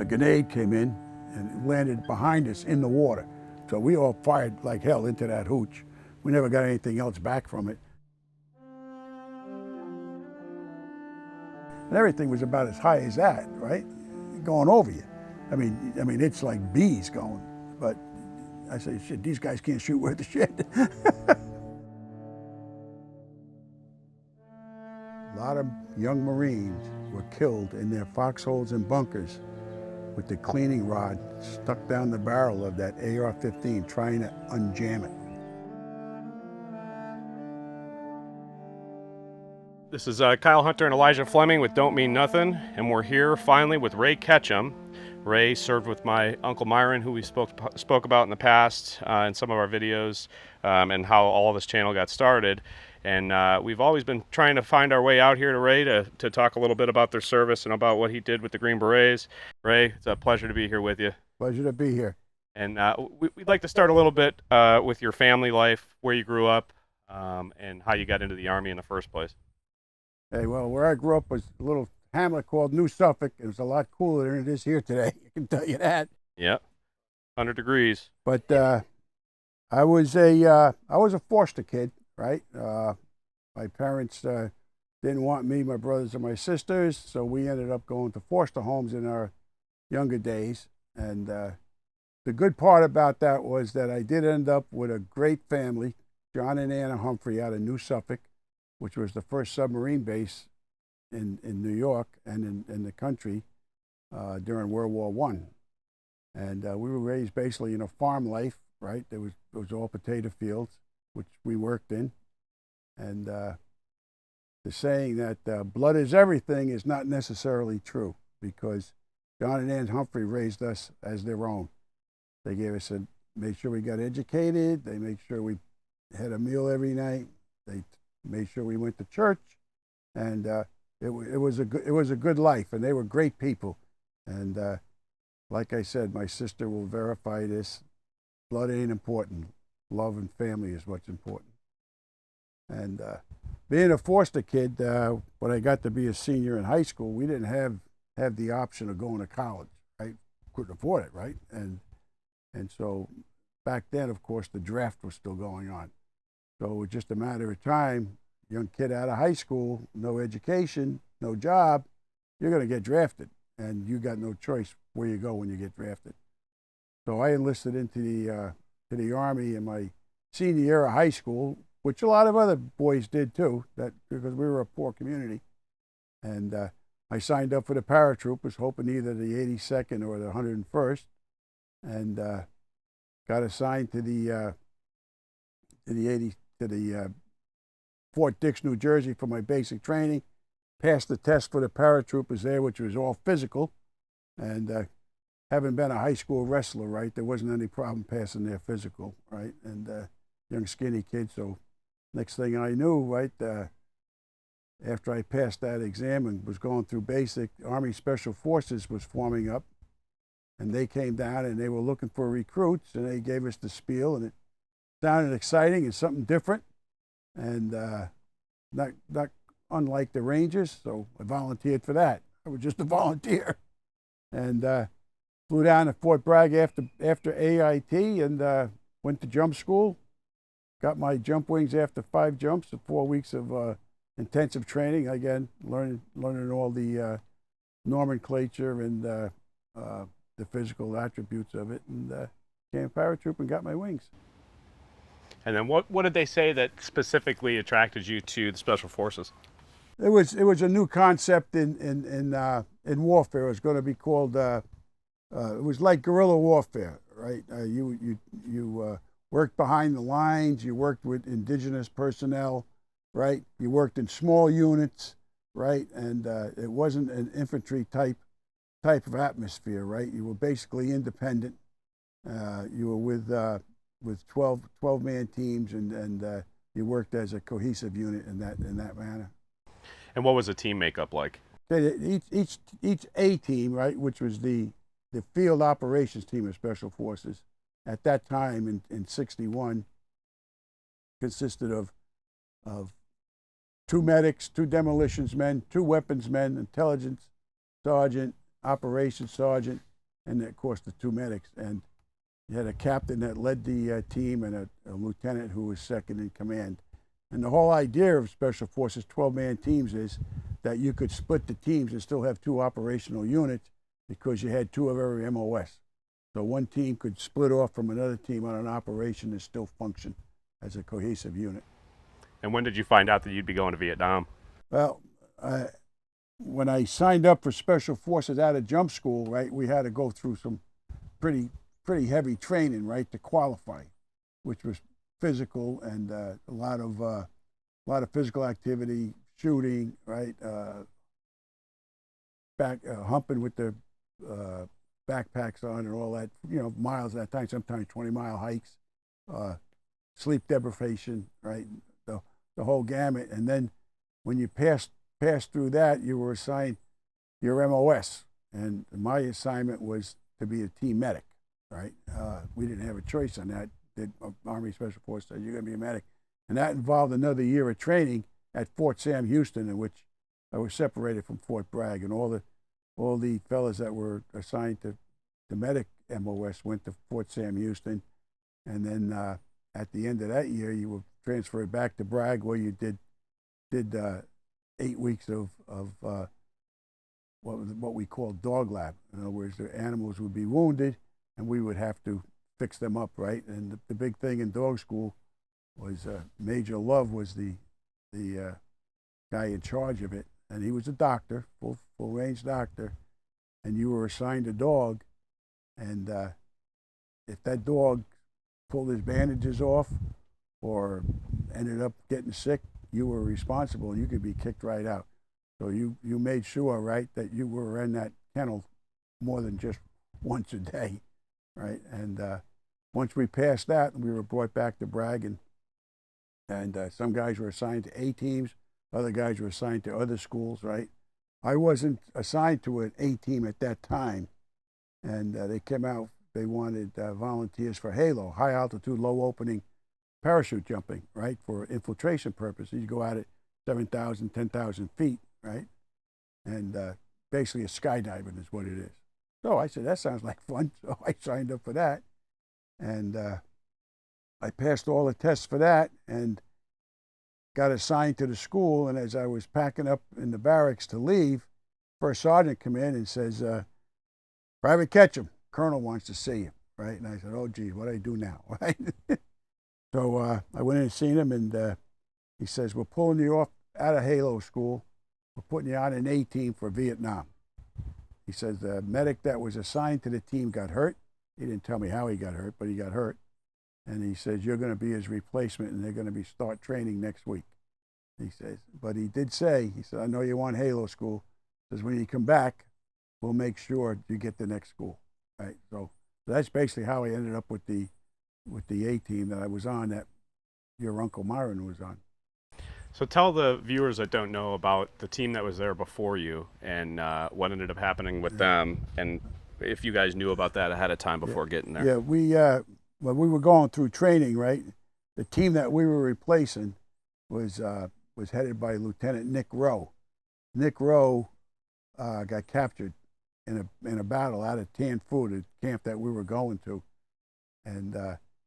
a grenade came in and landed behind us in the water. So we all fired like hell into that hooch. We never got anything else back from it. And everything was about as high as that, right? Going over you. I mean, it's like bees going. But I say, shit, these guys can't shoot worth a shit. A lot of young Marines were killed in their foxholes and bunkers with the cleaning rod stuck down the barrel of that AR-15 trying to unjam it. This is Kyle Hunter and Elijah Fleming with Don't Mean Nothing, and we're here finally with Ray Ketcham. Ray served with my Uncle Myron, who we spoke about in the past in some of our videos, and how all of this channel got started. And we've always been trying to find our way out here to Ray to talk a little bit about their service and about what he did with the Green Berets. Ray, it's a pleasure to be here with you. Pleasure to be here. And we'd like to start a little bit with your family life, where you grew up, and how you got into the Army in the first place. Hey, well, where I grew up was a little hamlet called New Suffolk. It was a lot cooler than it is here today, I can tell you that. Yeah, 100 degrees. But I was a foster kid, right? My parents didn't want me, my brothers, and my sisters, so we ended up going to foster homes in our younger days. And the good part about that was that I did end up with a great family, John and Anna Humphrey out of New Suffolk, which was the first submarine base in New York and in the country during World War I. And we were raised basically in a farm life, right? It was all potato fields, which we worked in. And the saying that blood is everything is not necessarily true, because John and Ann Humphrey raised us as their own. They gave us made sure we got educated. They made sure we had a meal every night. They made sure we went to church, and it was a good life, and they were great people. And like I said, my sister will verify this: blood ain't important. Love and family is what's important. And being a foster kid, when I got to be a senior in high school, we didn't have the option of going to college. Right? Couldn't afford it, right? And so back then, of course, the draft was still going on. So it was just a matter of time. Young kid out of high school, no education, no job, you're going to get drafted, and you got no choice where you go when you get drafted. So I enlisted into the Army in my senior year of high school, which a lot of other boys did too, because we were a poor community. And I signed up for the paratroopers, hoping either the 82nd or the 101st, and got assigned to the Fort Dix, New Jersey for my basic training. Passed the test for the paratroopers there, which was all physical. And having been a high school wrestler, right, there wasn't any problem passing their physical, right? And young skinny kid. So next thing I knew, right, after I passed that exam and was going through basic, Army Special Forces was forming up. And they came down and they were looking for recruits, and they gave us the spiel, and it sounded exciting and something different, and not unlike the Rangers, so I volunteered for that. I was just a volunteer, and flew down to Fort Bragg after AIT, and went to jump school. Got my jump wings after 5 jumps and 4 weeks of intensive training. Again, learning all the nomenclature and the physical attributes of it, and became a paratrooper and got my wings. And then what did they say that specifically attracted you to the Special Forces? It was a new concept in warfare. It was going to be called it was like guerrilla warfare, right? You worked behind the lines. You worked with indigenous personnel, right? You worked in small units, right? And it wasn't an infantry type of atmosphere, right? You were basically independent. You were with 12-man teams, and you worked as a cohesive unit in that manner. And what was the team makeup like? Each A team, right, which was the field operations team of Special Forces at that time in '61, consisted of 2 medics, 2 demolitions men, 2 weapons men, intelligence sergeant, operations sergeant, and of course the 2 medics. And you had a captain that led the team and a lieutenant who was second in command. And the whole idea of Special Forces 12-man teams is that you could split the teams and still have 2 operational units because you had 2 of every MOS. So one team could split off from another team on an operation and still function as a cohesive unit. And when did you find out that you'd be going to Vietnam? Well, when I signed up for Special Forces out of jump school, right, we had to go through some pretty heavy training, right, to qualify, which was physical and a lot of physical activity, shooting, right, humping with the backpacks on and all that, miles at that time, sometimes 20-mile hikes, sleep deprivation, right, the whole gamut. And then when you passed through that, you were assigned your MOS, and my assignment was to be a team medic, right? We didn't have a choice on that. The Army Special Forces said, you're going to be a medic. And that involved another year of training at Fort Sam Houston, in which I was separated from Fort Bragg, and all the fellas that were assigned to the medic MOS went to Fort Sam Houston. And then at the end of that year, you were transferred back to Bragg, where you did 8 weeks of what we call dog lab. In other words, the animals would be wounded, and we would have to fix them up, right? And the big thing in dog school was Major Love was the guy in charge of it, and he was a doctor, full range doctor, and you were assigned a dog, and if that dog pulled his bandages off or ended up getting sick, you were responsible, and you could be kicked right out. So you made sure, right, that you were in that kennel more than just once a day, right? And once we passed that, we were brought back to Bragg, and some guys were assigned to A teams, other guys were assigned to other schools, right? I wasn't assigned to an A team at that time, and they came out, they wanted volunteers for HALO, high altitude, low opening parachute jumping, right, for infiltration purposes. You go out at 7,000, 10,000 feet, right? And basically a skydiving is what it is. So I said, that sounds like fun. So I signed up for that. And I passed all the tests for that and got assigned to the school. And as I was packing up in the barracks to leave, first sergeant came in and says, Private Ketcham, Colonel wants to see you, right? And I said, oh, geez, what do I do now, right? So I went in and seen him, and he says, we're pulling you off out of HALO school. We're putting you on an A team for Vietnam. He says the medic that was assigned to the team got hurt. He didn't tell me how he got hurt, but he got hurt. And he says, you're going to be his replacement, and they're going to start training next week. He says, but he did say, he said, I know you want HALO school. He says, when you come back, we'll make sure you get the next school, right? So that's basically how I ended up with the A team that I was on, that your Uncle Myron was on. So tell the viewers that don't know about the team that was there before you and what ended up happening with them, and if you guys knew about that ahead of time before getting there. Yeah, when we were going through training, right, the team that we were replacing was headed by Lieutenant Nick Rowe. Nick Rowe got captured in a battle out of Tan Phu, the camp that we were going to, and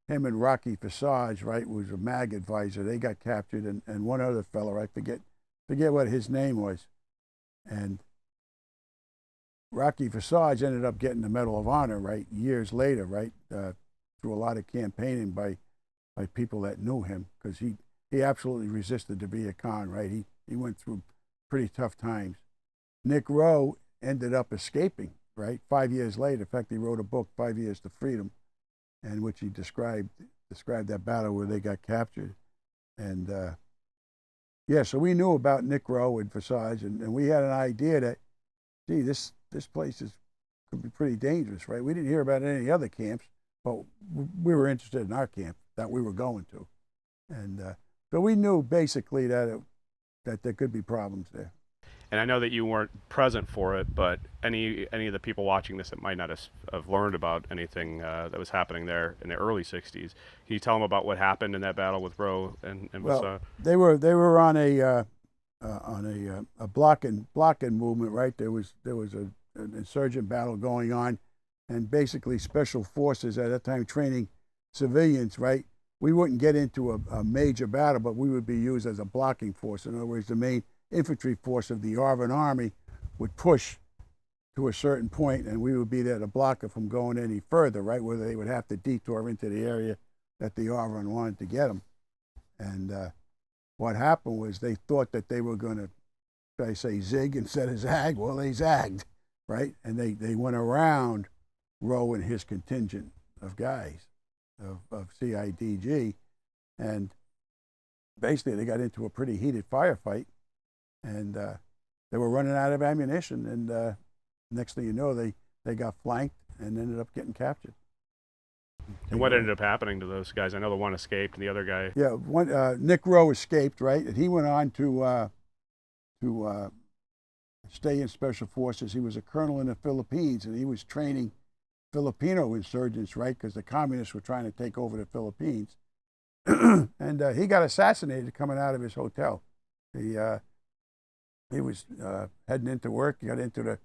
him and Rocky Visage, right, was a MAG advisor. They got captured, and one other fellow, I forget what his name was. And Rocky Visage ended up getting the Medal of Honor, right, years later, right, through a lot of campaigning by people that knew him, because he absolutely resisted the Viet Cong, right? He went through pretty tough times. Nick Rowe ended up escaping, right, 5 years later. In fact, he wrote a book, 5 Years to Freedom, in which he described that battle where they got captured. And so we knew about Nick Rowe and Visage, and we had an idea that, gee, this place could be pretty dangerous, right? We didn't hear about any other camps, but we were interested in our camp that we were going to. And so we knew basically that there could be problems there. And I know that you weren't present for it, but any of the people watching this that might not have learned about anything that was happening there in the early '60s, can you tell them about what happened in that battle with Rowe and well, they were on a blocking movement, right? There was an insurgent battle going on, and basically special forces at that time training civilians, right? We wouldn't get into a major battle, but we would be used as a blocking force. In other words, the main infantry force of the ARVN Army would push to a certain point, and we would be there to block it from going any further, right? Where they would have to detour into the area that the ARVN wanted to get them. And what happened was they thought that they were going to, should I say, zig instead of zag? Well, they zagged, right? And they went around Rowe and his contingent of guys of CIDG, and basically they got into a pretty heated firefight, and they were running out of ammunition, and next thing you know, they got flanked and ended up getting captured. And what ended up happening to those guys? I know the one escaped, and the other guy. Yeah, Nick Rowe escaped, right? And he went on to stay in Special Forces. He was a colonel in the Philippines, and he was training Filipino insurgents, right? Because the communists were trying to take over the Philippines. And he got assassinated coming out of his hotel. He was heading into work. He got into the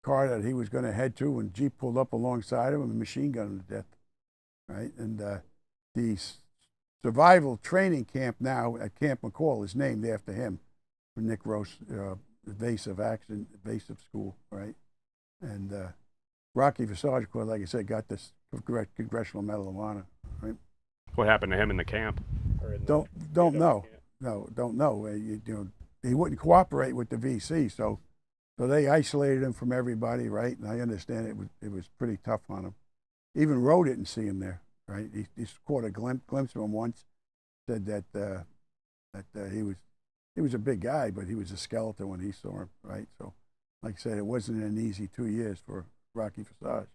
car that he was going to head to, and Jeep pulled up alongside him and machine gunned him to death, right? And the survival training camp now at Camp McCall is named after him, for Nick Rowe's evasive school, right? And Rocky Visage Corps, like I said, got this Congressional Medal of Honor, right? What happened to him in the camp? Don't know. No, don't know. He wouldn't cooperate with the VC, so they isolated him from everybody, right? And I understand it was pretty tough on him. Even Rowe didn't see him there, right? He caught a glimpse of him once. Said that he was a big guy, but he was a skeleton when he saw him, right? So, like I said, it wasn't an easy 2 years for Rocky Visage.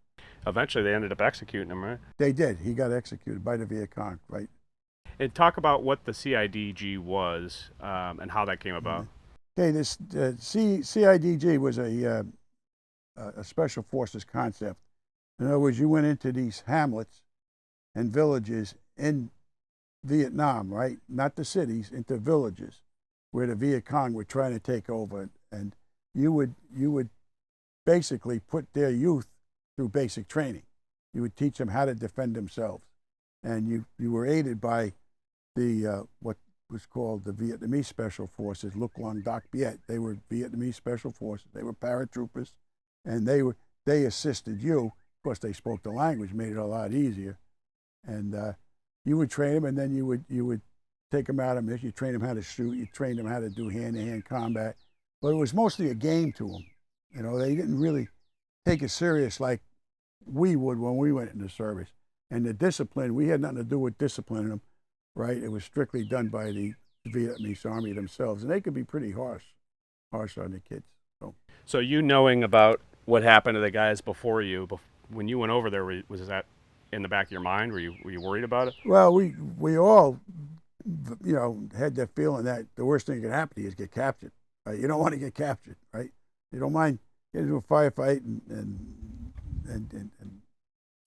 Eventually, they ended up executing him, right? They did. He got executed by the Viet Cong, right? And talk about what the CIDG was and how that came about. Okay, this CIDG was a special forces concept. In other words, you went into these hamlets and villages in Vietnam, right? Not the cities, into villages where the Viet Cong were trying to take over, and you would basically put their youth through basic training. You would teach them how to defend themselves, and you were aided by the what was called the Vietnamese Special Forces, Luc Long Doc Viet. They were Vietnamese Special Forces. They were paratroopers, and they assisted you. Of course, they spoke the language, made it a lot easier. And you would train them, and then you would take them out of mission. You train them how to shoot. You train them how to do hand-to-hand combat. But it was mostly a game to them. You know, they didn't really take it serious like we would when we went into service. And the discipline, we had nothing to do with disciplining them, right? It was strictly done by the Vietnamese Army themselves, and they could be pretty harsh on the kids. So you knowing about what happened to the guys before you, when you went over there, was that in the back of your mind? Were you worried about it? Well, we all, had that feeling that the worst thing that could happen to you is get captured. Right? You don't want to get captured, right? You don't mind getting into a firefight and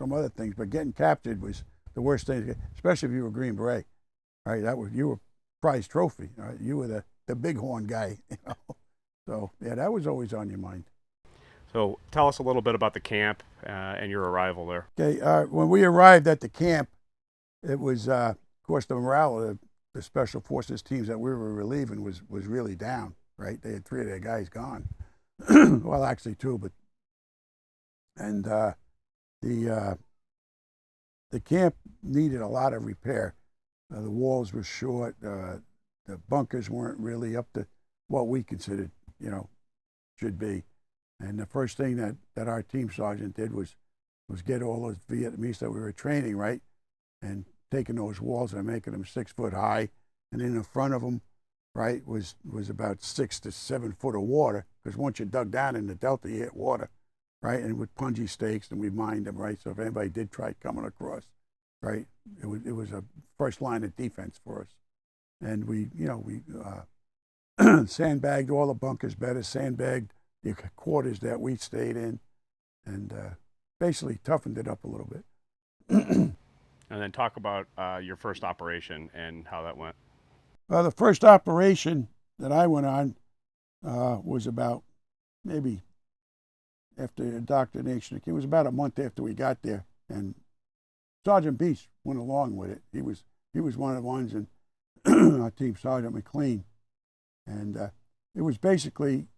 some other things, but getting captured was the worst thing, especially if you were a Green Beret, right? You were prize trophy, right? You were the bighorn guy, So yeah, that was always on your mind. So tell us a little bit about the camp and your arrival there. Okay, when we arrived at the camp, it was, of course, the morale of the Special Forces teams that we were relieving was really down, right? They had 3 of their guys gone. Well, actually 2, but, and the camp needed a lot of repair. The walls were short. The bunkers weren't really up to what we considered, should be. And the first thing that our team sergeant did was get all those Vietnamese that we were training, right, and taking those walls and making them 6 foot high, and in the front of them, right, was about 6 to 7 foot of water, because once you dug down in the delta, you hit water, right, and with punji stakes, and we mined them, right, so if anybody did try coming across, right, it was a first line of defense for us. And we sandbagged all the bunkers better, sandbagged the quarters that we stayed in, and basically toughened it up a little bit. And then talk about your first operation and how that went. The first operation that I went on was about maybe after indoctrination. It was about a month after we got there, and Sergeant Beach went along with it. He was one of the ones in our team, Sergeant McLean, and it was basically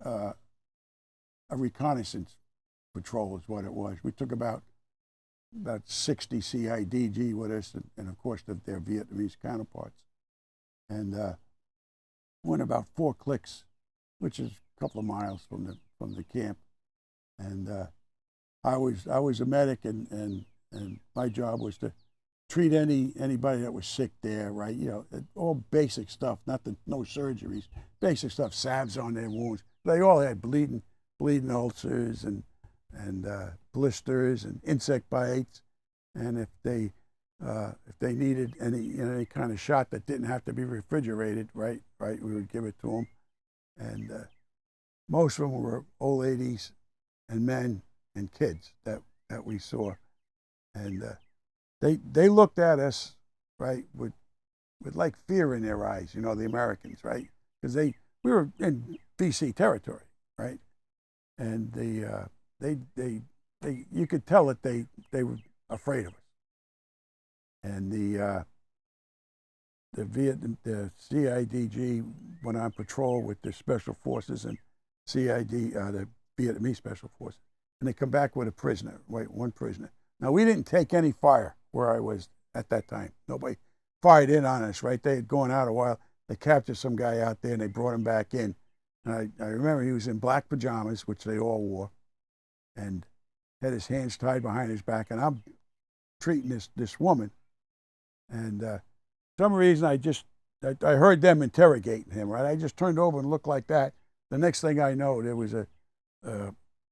a reconnaissance patrol is what it was. We took about 60 CIDG with us, and of course their Vietnamese counterparts, and went about 4 clicks, which is a couple of miles from the camp, and I was a medic, and my job was to treat anybody that was sick there, right? All basic stuff, no surgeries, basic stuff, salves on their wounds. They all had bleeding ulcers and blisters and insect bites, and if they needed any kind of shot that didn't have to be refrigerated, right, we would give it to them, and most of them were old ladies and men and kids that we saw, and they looked at us, right, with like fear in their eyes, the Americans, right, because we were in VC territory, right, and they you could tell that they were afraid of us, and the CIDG went on patrol with the special forces and the Vietnamese special forces, and they come back with a prisoner, right, one prisoner. Now, we didn't take any fire where I was at that time. Nobody fired in on us, right? They had gone out a while. They captured some guy out there, and they brought him back in. And I remember he was in black pajamas, which they all wore, and had his hands tied behind his back. And I'm treating this woman. And for some reason, I heard them interrogating him, right? I just turned over and looked like that. The next thing I know, there was a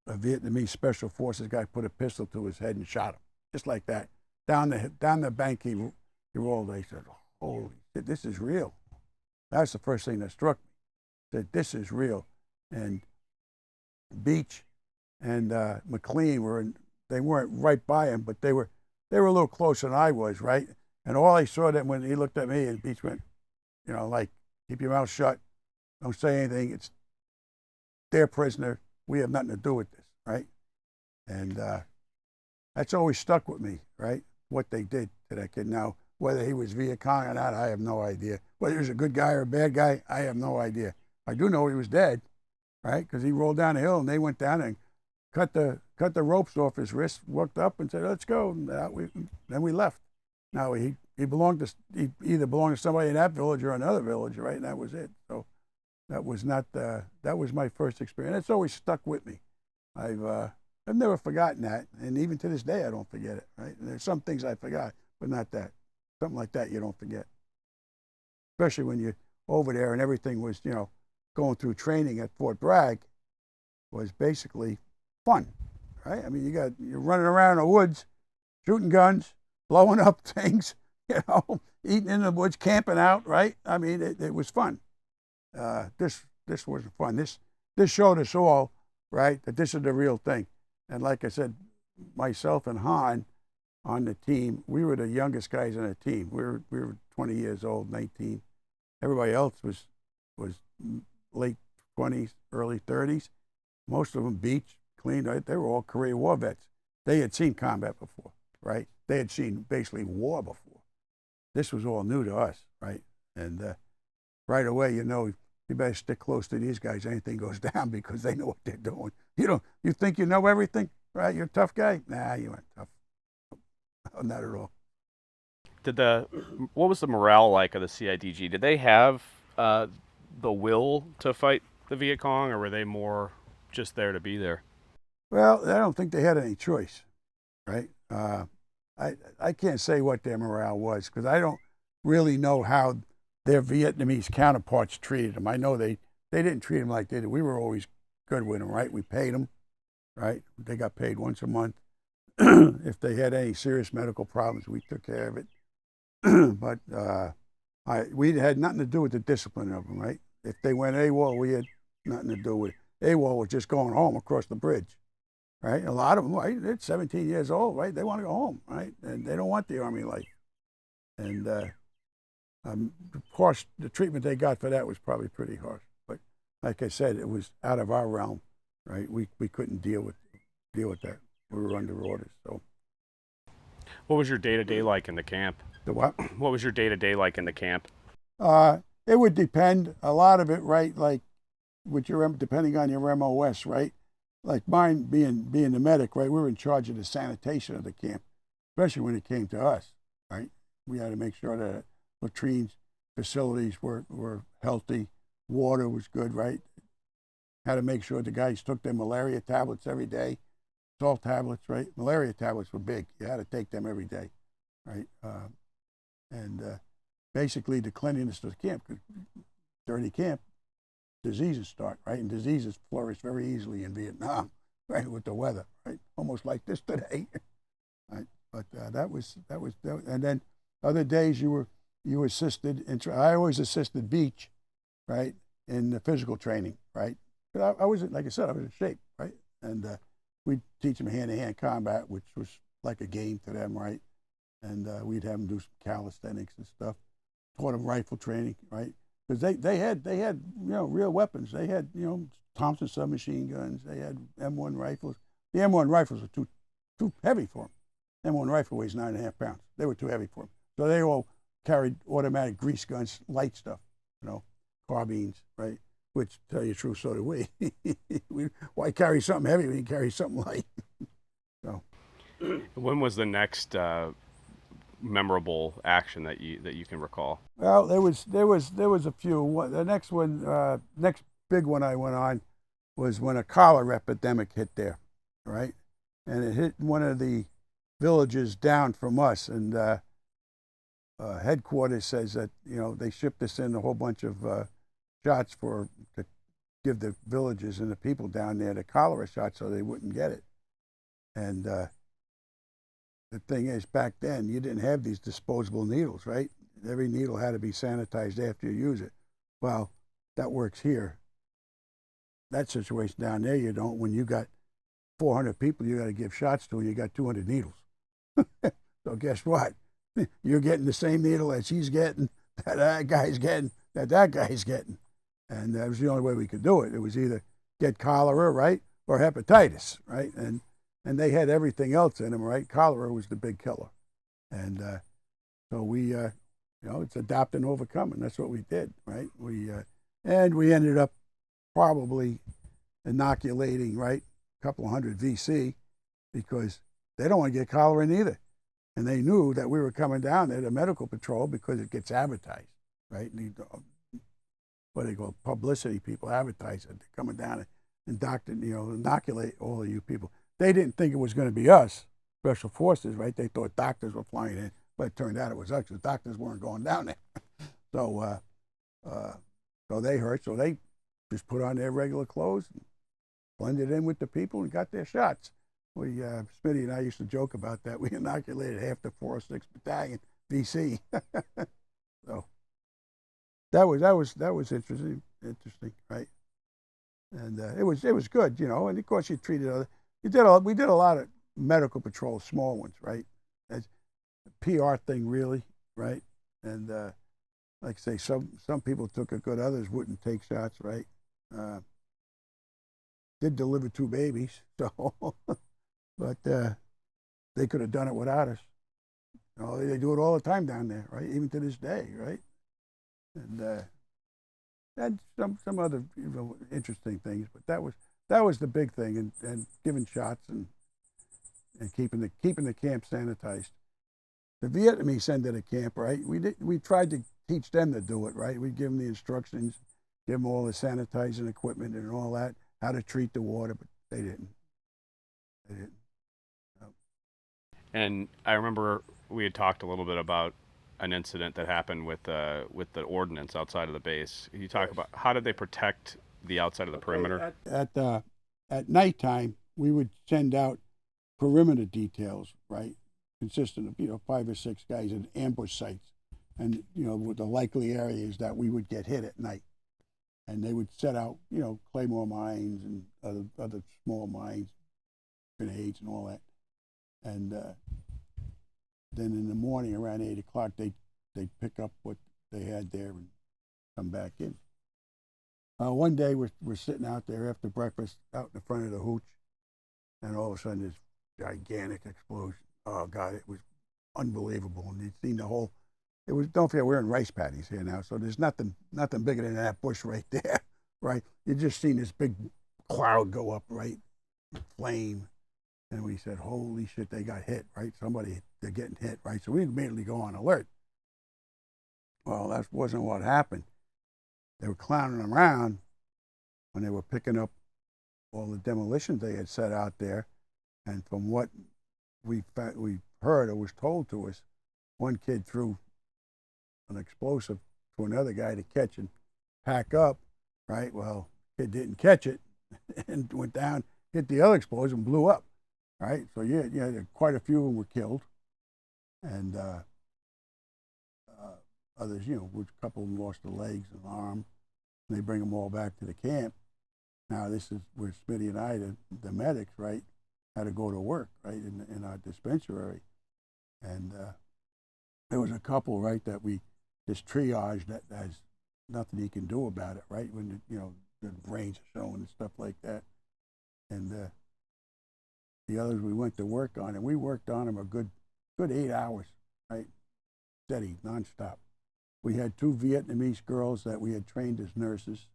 Vietnamese special forces guy put a pistol to his head and shot him, just like that. Down the bank he rolled. They said, "Holy shit, this is real." That's the first thing that struck me. That this is real. And Beach and McLean they weren't right by him, but they were a little closer than I was, right? And all I saw that when he looked at me, and Beach went, like, keep your mouth shut, don't say anything. It's their prisoner. We have nothing to do with this, right? And that's always stuck with me, right? What they did to that kid. Now, whether he was Viet Cong or not, I have no idea. Whether he was a good guy or a bad guy, I have no idea. I do know he was dead, right? Because he rolled down the hill, and they went down and cut the ropes off his wrists, walked up and said, "Let's go." And then we left. Now, he either belonged to somebody in that village or another village, right? And that was it. So that was my first experience. It's always stuck with me. I've never forgotten that, and even to this day, I don't forget it, right? And there's some things I forgot, but not that. Something like that you don't forget, especially when you're over there and everything was, going through training at Fort Bragg was basically fun, right? I mean, you're running around in the woods, shooting guns, blowing up things, eating in the woods, camping out, right? I mean, it was fun. This wasn't fun. This showed us all, right, that this is the real thing. And like I said, myself and Han on the team, we were the youngest guys on the team. We were 20 years old, 19. Everybody else was late 20s, early 30s. Most of them Beach, Clean, right? They were all Korean War vets. They had seen combat before, right? They had seen basically war before. This was all new to us, right? And right away, you better stick close to these guys. Anything goes down because they know what they're doing. You think you know everything, right? You're a tough guy. Nah, you aren't tough. No, not at all. What was the morale like of the CIDG? Did they have the will to fight the Viet Cong, or were they more just there to be there? Well, I don't think they had any choice, right? I can't say what their morale was because I don't really know how their Vietnamese counterparts treated them. I know they didn't treat them like they did. We were always good with them, right? We paid them, right? They got paid once a month. If they had any serious medical problems, we took care of it. But we had nothing to do with the discipline of them, right? If they went AWOL, we had nothing to do with it. AWOL was just going home across the bridge, right? A lot of them, right? They're 17 years old, right? They want to go home, right? And they don't want the Army life. And of course, the treatment they got for that was probably pretty harsh. But like I said, it was out of our realm. right? We couldn't deal with that. We were under orders. So What was your day-to-day like in the camp? the what? What was your day-to-day like in the camp? It would depend. A lot of it, right? Like with your depending on your MOS, right? Like mine being the medic, right? We were in charge of the sanitation of the camp, especially when it came to us, right? We had to make sure that latrines, facilities were healthy, water was good, right? Had to make sure the guys took their malaria tablets every day, salt tablets, right? Malaria tablets were big. You had to take them every day, right? And basically the cleanliness of the camp. During the camp, diseases start, right? And diseases flourish very easily in Vietnam, right? With the weather, right? Almost like this today, right? But that was, and then other days you assisted. I always assisted Beach, right? In the physical training, right? But I was, like I said, I was in shape, right? And we'd teach them hand-to-hand combat, which was like a game to them, right? And we'd have them do some calisthenics and stuff. Taught them rifle training, right? Because they had real weapons. They had Thompson submachine guns. They had M1 rifles. The M1 rifles were too heavy for them. M1 rifle weighs 9.5 pounds. They were too heavy for them. So they all carried automatic grease guns, light stuff, carbines, right? Which, tell you the truth, so did we. Why carry something heavy when you carry something light? So. When was the next memorable action that you can recall? Well, there was a few. The next one, next big one I went on was when a cholera epidemic hit there, right? And it hit one of the villages down from us, and headquarters says that they shipped us in a whole bunch of shots to give the villages and the people down there the cholera shot so they wouldn't get it. And the thing is, back then, you didn't have these disposable needles, right? Every needle had to be sanitized after you use it. Well, that works here. That situation down there, you don't. When you got 400 people you got to give shots to, and you got 200 needles. So guess what? You're getting the same needle that she's getting, that guy's getting, that guy's getting. And that was the only way we could do it. It was either get cholera, right, or hepatitis, right? And they had everything else in them, right? Cholera was the big killer. And so we, it's adapt and overcome, and that's what we did, right? And we ended up probably inoculating, right, a couple of hundred VC, because they don't want to get cholera either. And they knew that we were coming down there to medical patrol because it gets advertised, right? What they call publicity people advertise it. They're coming down and inoculate all of you people. They didn't think it was going to be us, special forces, right? They thought doctors were flying in, but it turned out it was us. The doctors weren't going down there. So they hurt. So they just put on their regular clothes and blended in with the people and got their shots. Smitty and I used to joke about that. We inoculated half the 406 Battalion VC. So that was interesting, right? And it was good, And of course, you treated other. We did a lot of medical patrol, small ones, right? As a PR thing, really, right? And like I say, some people took it good, others wouldn't take shots, right? Did deliver 2 babies, so. But they could have done it without us. They do it all the time down there, right? Even to this day, right? And some other interesting things, but that was the big thing, and giving shots and keeping the camp sanitized. The Vietnamese ended a camp, right? We tried to teach them to do it, right? We'd give them the instructions, give them all the sanitizing equipment and all that, how to treat the water, but they didn't. And I remember we had talked a little bit about an incident that happened with the ordnance outside of the base. Can you talk about how did they protect the outside of the perimeter? At nighttime, we would send out perimeter details, right, consistent of 5 or 6 guys in ambush sites, and with the likely areas that we would get hit at night, and they would set out claymore mines and other small mines, grenades and all that. And then in the morning around 8 o'clock, they'd pick up what they had there and come back in. One day we're sitting out there after breakfast out in the front of the hooch, and all of a sudden this gigantic explosion. Oh God, it was unbelievable. And you'd seen the whole. It was, don't forget, we're in rice paddies here now, so there's nothing bigger than that bush right there, right? You just seen this big cloud go up, right? Flame. And we said, holy shit, they got hit, right? They're getting hit, right? So we immediately go on alert. Well, that wasn't what happened. They were clowning around when they were picking up all the demolitions they had set out there. And from what we heard or was told to us, one kid threw an explosive to another guy to catch and pack up, right? Well, kid didn't catch it and went down, hit the other explosion, blew up, right? So yeah, quite a few of them were killed, and others, a couple of them lost their legs and arm. And they bring them all back to the camp. Now this is where Smitty and I, the medics, right, had to go to work, right, in our dispensary, and there was a couple, right, that we just triaged that has nothing he can do about it, right, when the brains are showing and stuff like that, and the others we went to work on, and we worked on them a good 8 hours, right, steady, nonstop. We had 2 Vietnamese girls that we had trained as nurses,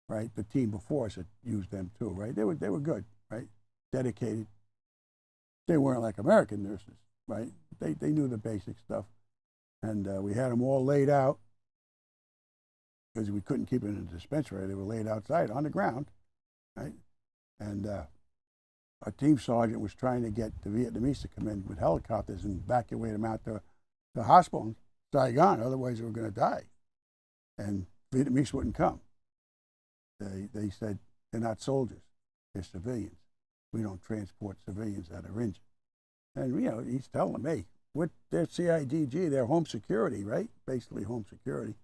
right? The team before us had used them too, right? They were good, right? Dedicated. They weren't like American nurses, right? They knew the basic stuff. And we had them all laid out because we couldn't keep them in the dispensary. They were laid outside on the ground, right? And our team sergeant was trying to get the Vietnamese to come in with helicopters and evacuate them out to the hospital in Saigon. Otherwise, they were going to die. And Vietnamese wouldn't come. They said, they're not soldiers. They're civilians. We don't transport civilians that are injured. And, he's telling them, hey, with their CIDG, their home security, right? Basically home security.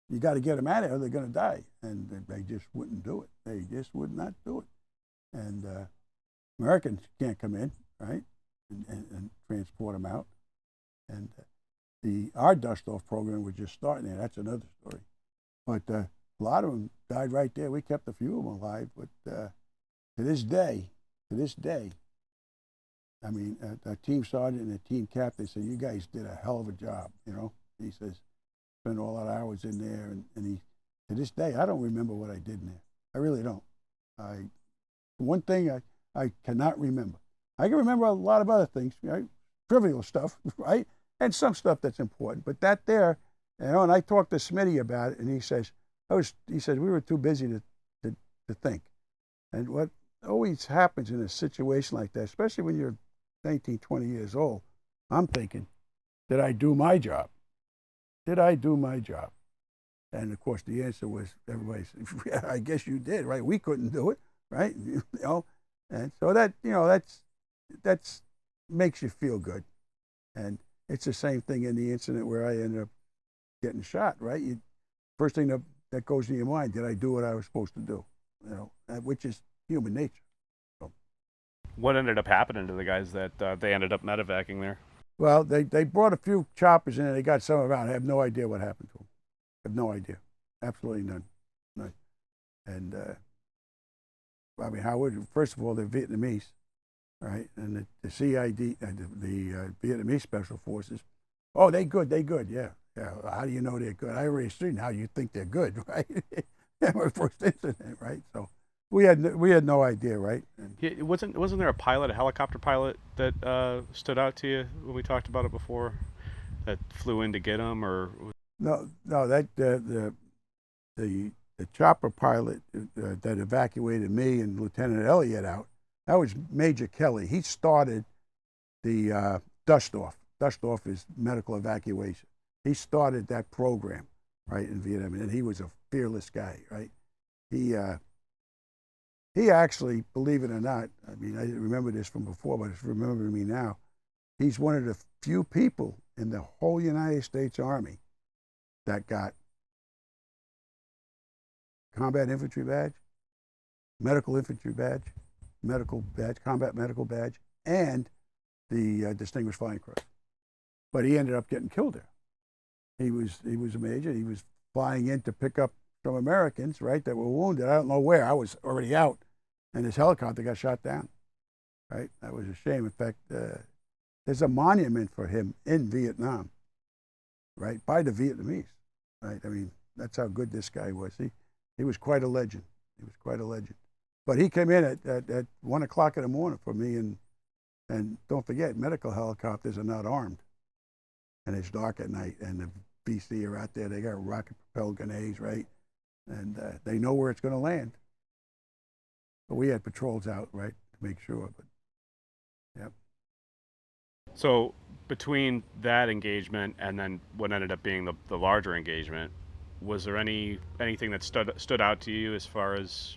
You got to get them out of here, they're going to die. And they just wouldn't do it. They just would not do it. And Americans can't come in, right, and transport them out. And our dust-off program was just starting there. That's another story. But a lot of them died right there. We kept a few of them alive. But to this day, I mean, our team sergeant and the team captain said, you guys did a hell of a job, He says, spent all that hours in there. And he, to this day, I don't remember what I did in there. I really don't. One thing I cannot remember. I can remember a lot of other things, right? Trivial stuff, right? And some stuff that's important. But that there, and I talked to Smitty about it, and he says, we were too busy to think. And what always happens in a situation like that, especially when you're 19, 20 years old, I'm thinking, did I do my job? Did I do my job? And of course, the answer was, everybody said, yeah, I guess you did, right? We couldn't do it, right? And so that's makes you feel good. And it's the same thing in the incident where I ended up getting shot, right? First thing that goes in your mind, did I do what I was supposed to do? Which is human nature. So, what ended up happening to the guys that they ended up medevacing there? Well, they brought a few choppers in and they got some around. I have no idea what happened to them. I have no idea. Absolutely none. And I mean, how would you? First of all, they're Vietnamese, right? And the CID, the Vietnamese Special Forces, oh, they good, yeah. How do you know they're good? I already seen how you think they're good, right? Our first incident, right? So we had no idea, right? And wasn't there a helicopter pilot that stood out to you when we talked about it before, that flew in to get him, or? No, that the chopper pilot that evacuated me and Lieutenant Elliott out, that was Major Kelly. He started the dust-off. Dust-off is medical evacuation. He started that program, right, in Vietnam, and he was a fearless guy, right? He actually, believe it or not, I mean, I didn't remember this from before, but it's remembering me now. He's one of the few people in the whole United States Army that got combat infantry badge, medical infantry badge, combat medical badge, and the Distinguished Flying Cross. But he ended up getting killed there. He was a major. He was flying in to pick up some Americans, right, that were wounded. I don't know where. I was already out, and this helicopter got shot down, right? That was a shame. In fact, there's a monument for him in Vietnam, right, by the Vietnamese, right? I mean, that's how good this guy was. He was quite a legend. He was quite a legend. But he came in at 1 o'clock in the morning for me, and don't forget, medical helicopters are not armed, and it's dark at night, and the BC are out there. They got rocket-propelled grenades, right? And they know where it's going to land. But we had patrols out, right, to make sure. But yep. So between that engagement and then what ended up being the larger engagement, was there anything that stood out to you as far as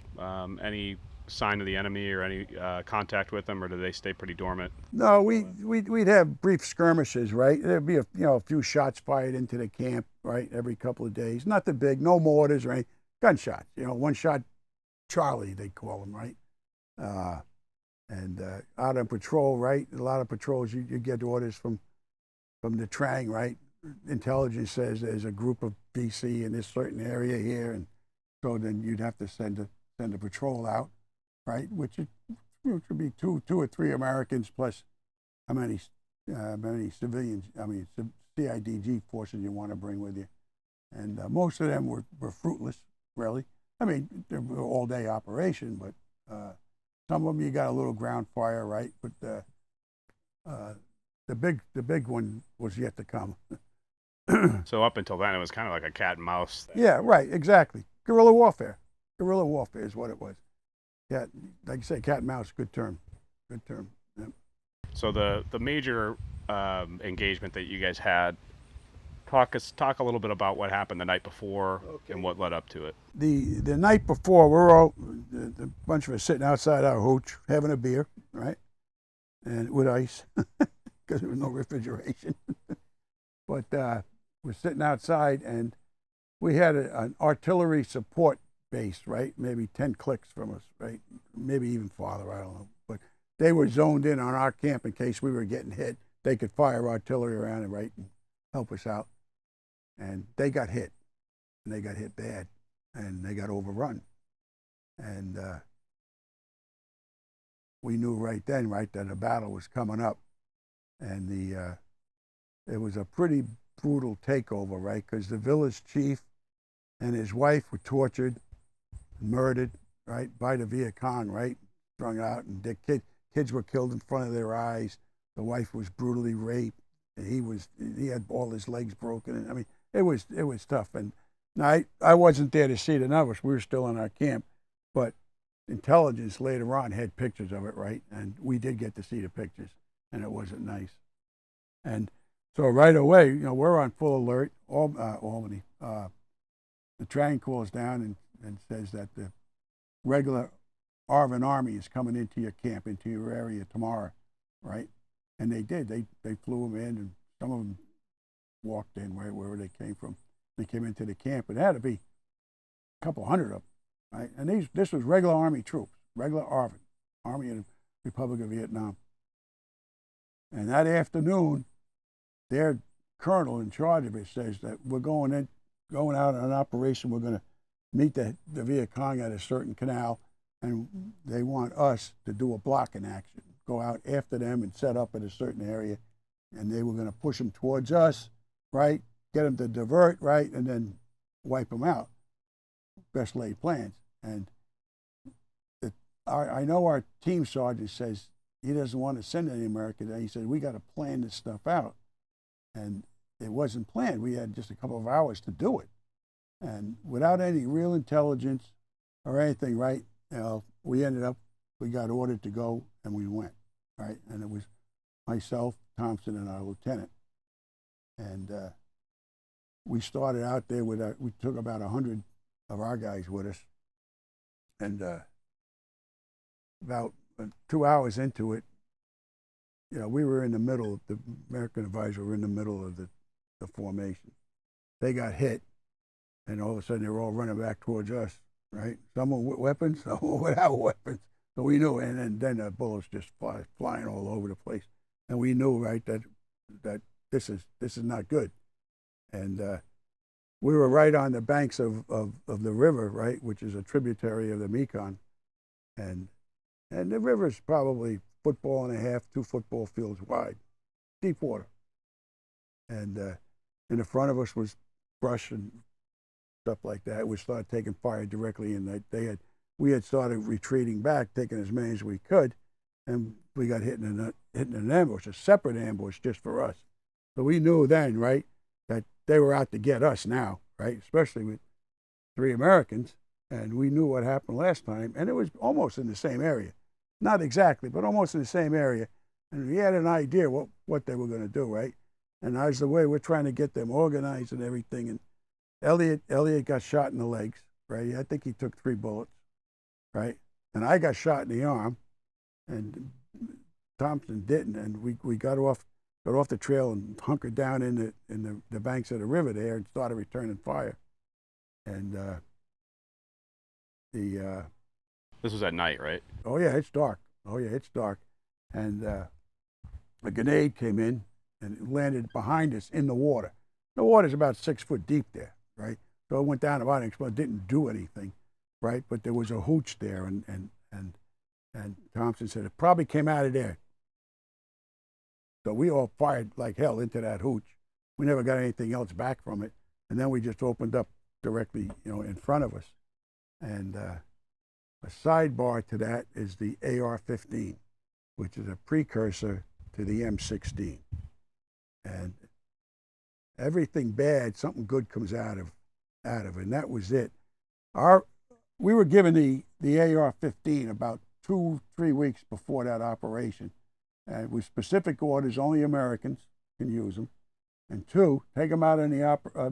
any sign of the enemy or any contact with them, or do they stay pretty dormant? No, we'd have brief skirmishes, right? There'd be a few shots fired into the camp, right, every couple of days. Nothing big, no mortars or any gunshots. One shot Charlie, they call them, right? And out on patrol, right? A lot of patrols, you get orders from the Trang, right? Intelligence says there's a group of BC in this certain area here, and so then you'd have to send a patrol out, right? Which would be two or three Americans plus how many civilians, CIDG forces you want to bring with you. And most of them were fruitless, really. I mean, they were all-day operation, but some of them you got a little ground fire, right? But the big one was yet to come. So up until then, it was kind of like a cat and mouse thing. Yeah, right, exactly. Guerrilla warfare. Guerrilla warfare is what it was. Yeah, like you say, cat and mouse, good term. Good term. Yep. So the major engagement that you guys had, talk a little bit about what happened the night before and what led up to it. The night before, we're all the bunch of us sitting outside our hooch having a beer, right, and with ice because there was no refrigeration. But we're sitting outside, and we had an artillery support base, right, maybe 10 clicks from us, right, maybe even farther, I don't know. But they were zoned in on our camp in case we were getting hit. They could fire artillery around it, right, and help us out. And they got hit, and they got hit bad, and they got overrun. And we knew right then, right, that a battle was coming up. And it was a pretty brutal takeover, right, because the village chief and his wife were tortured, murdered, right, by the Viet Cong, right, strung out, and their kids were killed in front of their eyes. The wife was brutally raped, and he had all his legs broken, and I mean, it was tough. And now I wasn't there to see it, none of us, we were still in our camp, but intelligence later on had pictures of it, right, and we did get to see the pictures, and it wasn't nice. And so right away, we're on full alert. Albany, the Trang calls down and says that the regular ARVN Army is coming into your camp, into your area tomorrow, right? And they did. They flew them in, and some of them walked in right wherever they came from. They came into the camp, and there had to be a couple hundred of them, right? And this was regular Army troops, regular ARVN, Army of the Republic of Vietnam. And that afternoon, their colonel in charge of it says that we're going out on an operation. We're going to meet the Viet Cong at a certain canal, and they want us to do a blocking action, go out after them and set up at a certain area, and they were going to push them towards us, right, get them to divert, right, and then wipe them out. Best laid plans. And I know our team sergeant says he doesn't want to send any Americans. He said, we got to plan this stuff out. And it wasn't planned. We had just a couple of hours to do it. And without any real intelligence or anything, right, we got ordered to go, and we went, right? And it was myself, Thompson, and our lieutenant. And we started out there we took about 100 of our guys with us. And about 2 hours into it, we were in the middle, the American advisor were in the middle of the formation. They got hit, and all of a sudden they were all running back towards us, right? Some with weapons, some without weapons. So we knew, and then the bullets just flying all over the place. And we knew, right, that this is not good. And we were right on the banks of the river, right, which is a tributary of the Mekong, and the river is probably football and a half, 2 football fields wide, deep water, and in the front of us was brush and stuff like that. We started taking fire directly, and we had started retreating back, taking as many as we could, and we got hit in an ambush, a separate ambush just for us. So we knew then, right, that they were out to get us now, right, especially with 3 Americans, and we knew what happened last time, and it was almost in the same area. Not exactly, but almost in the same area, and we had an idea what they were going to do, right? And as the way we're trying to get them organized and everything, and Elliot got shot in the legs, right? I think he took 3 bullets, right? And I got shot in the arm, and Thompson didn't, and we got off the trail and hunkered down in the banks of the river there and started returning fire. And This was at night, right? oh yeah, it's dark. And a grenade came in and it landed behind us in the water. The water's about 6 foot deep there, right? So it went down about and exploded. Didn't do anything, right? But there was a hooch there, and Thompson said it probably came out of there. So we all fired like hell into that hooch. We never got anything else back from it, and then we just opened up directly, in front of us. And a sidebar to that is the AR-15, which is a precursor to the M16. And everything bad, something good comes out of it, and that was it. We were given the AR-15 about 2-3 weeks before that operation, and with specific orders, only Americans can use them. And 2, take them out in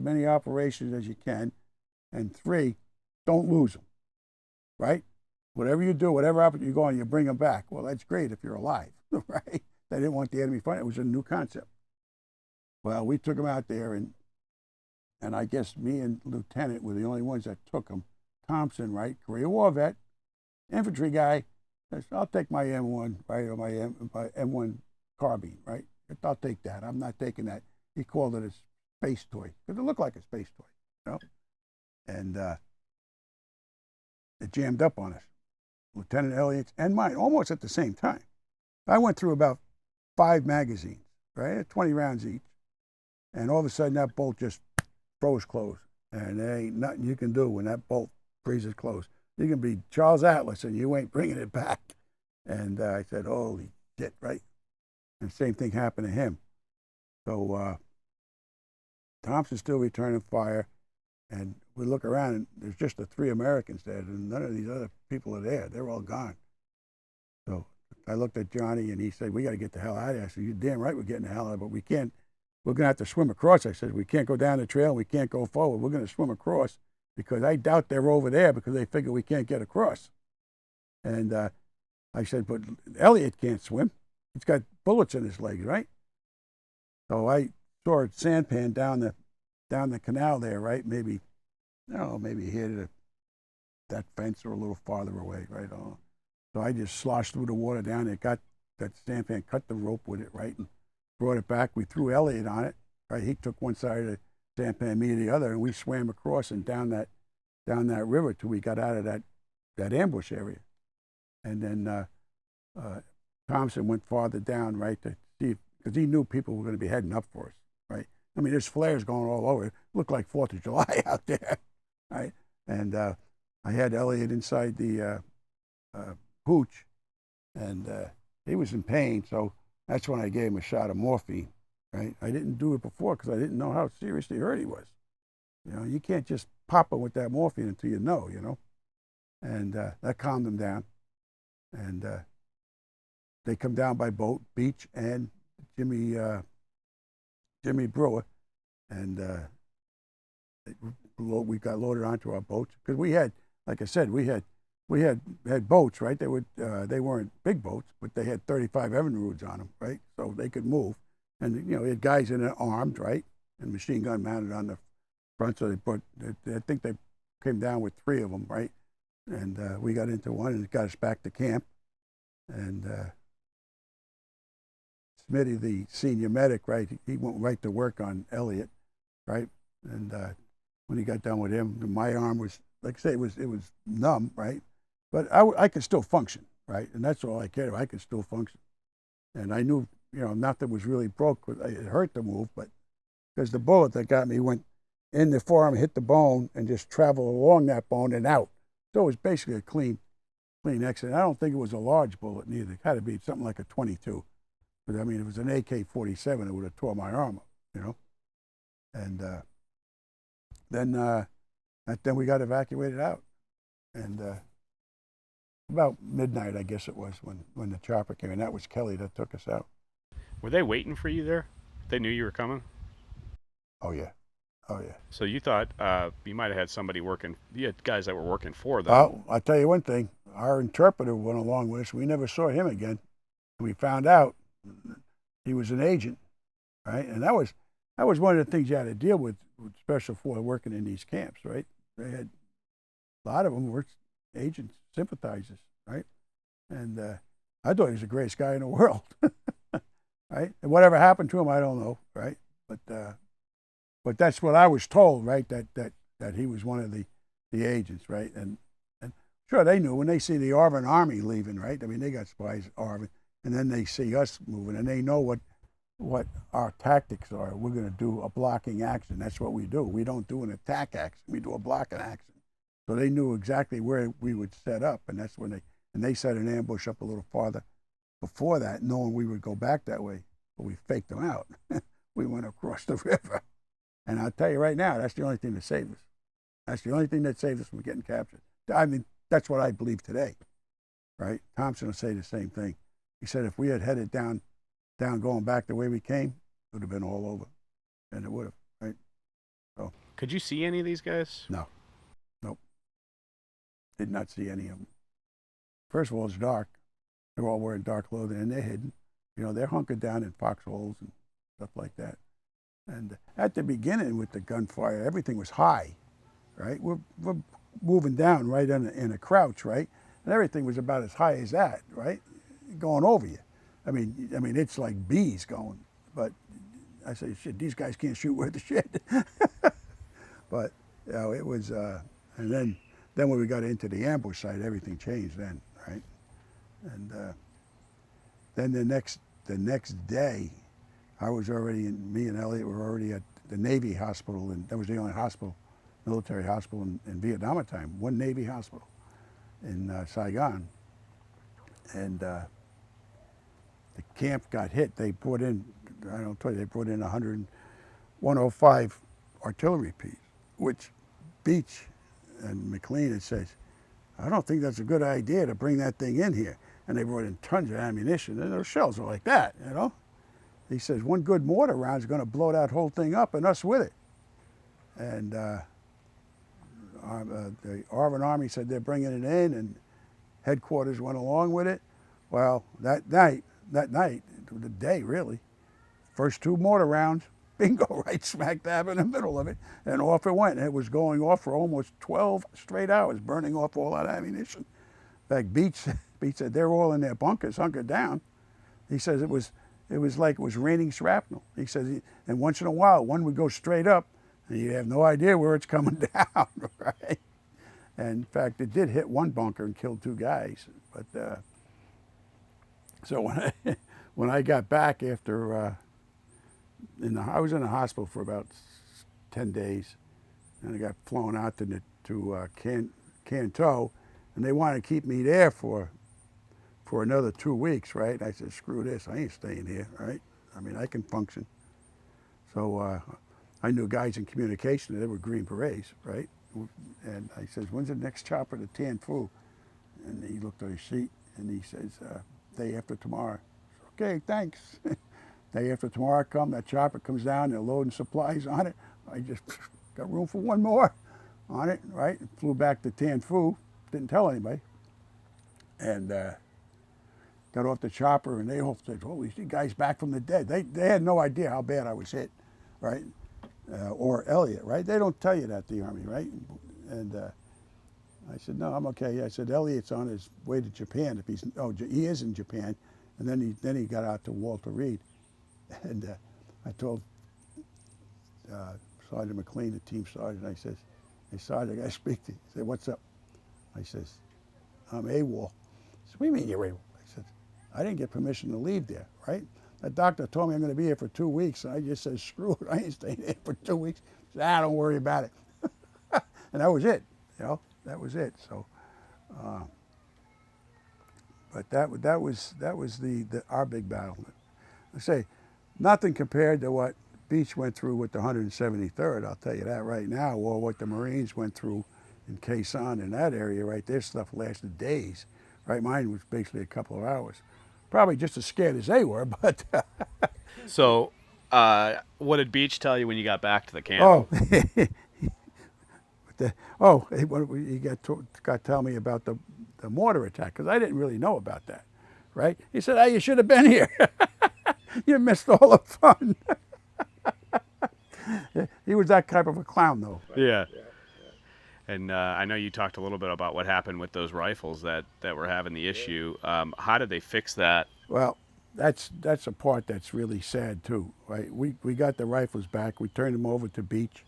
many operations as you can. And 3, don't lose them, right? Whatever you do, whatever opportunity you go on, you bring them back. Well, that's great if you're alive, right? They didn't want the enemy fighting. It was a new concept. Well, we took them out there, and I guess me and Lieutenant were the only ones that took them. Thompson, right, Korea War vet, infantry guy, says, I'll take my M1, right, or my M1 carbine, right? I'll take that. I'm not taking that. He called it a space toy, because it looked like a space toy, And it jammed up on us. Lieutenant Elliott's and mine, almost at the same time. I went through about 5 magazines, right, 20 rounds each. And all of a sudden, that bolt just froze closed. And there ain't nothing you can do when that bolt freezes closed. You can be Charles Atlas, and you ain't bringing it back. And I said, holy shit, right? And the same thing happened to him. So Thompson's still returning fire, and we look around, and there's just the 3 Americans there, and none of these other people are there. They're all gone. So I looked at Johnny, and he said, we got to get the hell out of here. I said, you're damn right we're getting the hell out of here, but we can't. We're going to have to swim across. I said, we can't go down the trail. We can't go forward. We're going to swim across, because I doubt they're over there because they figure we can't get across. And I said, but Elliot can't swim. He's got bullets in his legs, right? So I saw a sampan down the canal there, right? Maybe hit that fence or a little farther away, right? So I just sloshed through the water down there, got that sampan, cut the rope with it, right? And brought it back. We threw Elliot on it, right? He took one side of the sampan, me the other, and we swam across and down that river till we got out of that ambush area. And then Thompson went farther down, right, to see, because he knew people were going to be heading up for us, right? I mean, there's flares going all over. It looked like 4th of July out there, right? And I had Elliot inside the hooch, and he was in pain, so that's when I gave him a shot of morphine, right? I didn't do it before because I didn't know how seriously hurt he was. You can't just pop him with that morphine until you know. And that calmed him down. And they come down by boat, Beach and Jimmy Brewer, and we got loaded onto our boats because we had, like I said, we had boats, right? They weren't big boats, but they had 35 Evinrudes on them, right? So they could move, and they had guys in it armed, right, and machine gun mounted on the front. So I think they came down with 3 of them, right? And we got into one, and it got us back to camp. And Smitty, the senior medic, right, he went right to work on Elliot, right? And when he got done with him. My arm was, like I say, it was numb, right? But I could still function, right? And that's all I cared about. I could still function. And I knew, nothing was really broke. It hurt to move, but because the bullet that got me went in the forearm, hit the bone, and just traveled along that bone and out. So it was basically a clean accident. I don't think it was a large bullet neither. It had to be something like a 22. But I mean, if it was an AK-47, it would have tore my arm up, And then we got evacuated out. And about midnight, I guess it was, when the chopper came. And that was Kelly that took us out. Were they waiting for you there? They knew you were coming? Oh, yeah. Oh, yeah. So you thought you might have had somebody working, you had guys that were working for them. Well, I'll tell you one thing. Our interpreter went along with us. We never saw him again. We found out he was an agent, right? And that was one of the things you had to deal with Special Forces working in these camps, right? They had, a lot of them were agents, sympathizers, right? And I thought he was the greatest guy in the world, right? And whatever happened to him, I don't know, right? But that's what I was told, right? That he was one of the agents, right? And sure, they knew when they see the ARVN Army leaving, right? I mean, they got spies at ARVN, and then they see us moving, and they know what our tactics are. We're going to do a blocking action. That's what we do. We don't do an attack action. We do a blocking action. So they knew exactly where we would set up, and that's when they set an ambush up a little farther before that, knowing we would go back that way. But we faked them out. We went across the river. And I'll tell you right now, that's the only thing that saved us. That's the only thing that saved us from getting captured. I mean, that's what I believe today, right? Thompson will say the same thing. He said if we had headed down going back the way we came, it would have been all over. And it would have, right? So. Could you see any of these guys? No. Nope. Did not see any of them. First of all, it's dark. They're all wearing dark clothing, and they're hidden. They're hunkered down in foxholes and stuff like that. And at the beginning with the gunfire, everything was high, right? We're moving down right in a crouch, right? And everything was about as high as that, right? Going over you. I mean, it's like bees going. But I say, shit, these guys can't shoot worth a shit. But it was, and then when we got into the ambush site, everything changed then, right? And then the next day, I was already me and Elliot were already at the Navy hospital, and that was the only military hospital in Vietnam at the time, one Navy hospital in Saigon. And the camp got hit. They brought in, they brought in 105 artillery pieces, which Beach and McLean had said, I don't think that's a good idea to bring that thing in here. And they brought in tons of ammunition, and those shells are like that, He says, one good mortar round is going to blow that whole thing up, and us with it. And the ARVN Army said they're bringing it in, and headquarters went along with it. Well, that night, the day really, first 2 mortar rounds, bingo, right smack dab in the middle of it, and off it went. And it was going off for almost 12 straight hours, burning off all that ammunition. In fact, Beach said they're all in their bunkers, hunkered down. He says it was like it was raining shrapnel. He says, and once in a while, one would go straight up, and you have no idea where it's coming down, right? And in fact, it did hit one bunker and killed 2 guys. But so when I got back after, I was in the hospital for about 10 days, and I got flown out to Canto, and they wanted to keep me there for another 2 weeks, right? I said, screw this, I ain't staying here, right? I mean, I can function. So I knew guys in communication, they were Green Berets, right? And I says, when's the next chopper to Tan Phu? And he looked at his sheet, and he says, day after tomorrow. Okay, thanks. Day after tomorrow that chopper comes down, they're loading supplies on it. I just got room for one more on it, right? Flew back to Tan Phu, didn't tell anybody. And got off the chopper, and they all said, oh, these guys back from the dead. They had no idea how bad I was hit, right? Or Elliot, right? They don't tell you that, the Army, right? And I said, no, I'm okay. I said, Elliot's on his way to Japan. He is in Japan. And then he got out to Walter Reed. And I told Sergeant McLean, the team sergeant. I says, hey, Sergeant, I got to speak to you. He said, what's up? I says, I'm AWOL. He said, what do you mean you're AWOL? I said, I didn't get permission to leave there, right? The doctor told me I'm going to be here for 2 weeks. And I just said, screw it, I ain't staying here for 2 weeks. He said, don't worry about it. And that was it, that was it. So, but that was our big battle. I say, nothing compared to what Beach went through with the 173rd, I'll tell you that right now, or what the Marines went through in Quezon in that area, right? Their stuff lasted days, right? Mine was basically a couple of hours. Probably just as scared as they were, but... So, what did Beach tell you when you got back to the camp? Oh, he got to tell me about the mortar attack, because I didn't really know about that, right? He said, you should have been here. You missed all the fun. He was that type of a clown, though. Yeah. And I know you talked a little bit about what happened with those rifles that were having the issue. How did they fix that? Well, that's a part that's really sad, too, right? We got the rifles back. We turned them over to Beach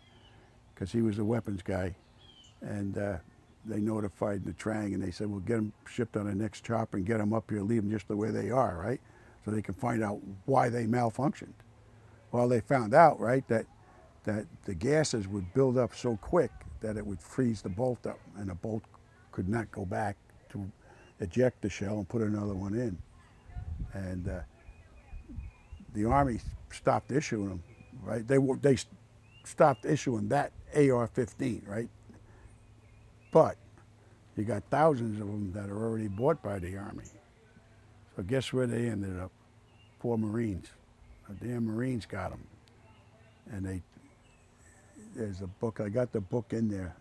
because he was a weapons guy. And they notified the Trang, and they said, we'll get them shipped on the next chopper and get them up here, leave them just the way they are, right? So they can find out why they malfunctioned. Well, they found out, right, that the gases would build up so quick that it would freeze the bolt up, and the bolt could not go back to eject the shell and put another one in. And the Army stopped issuing them, right? They stopped issuing that AR-15, right? But you got thousands of them that are already bought by the Army. So guess where they ended up? Poor Marines. The damn Marines got them. And there's a book, I got the book in there.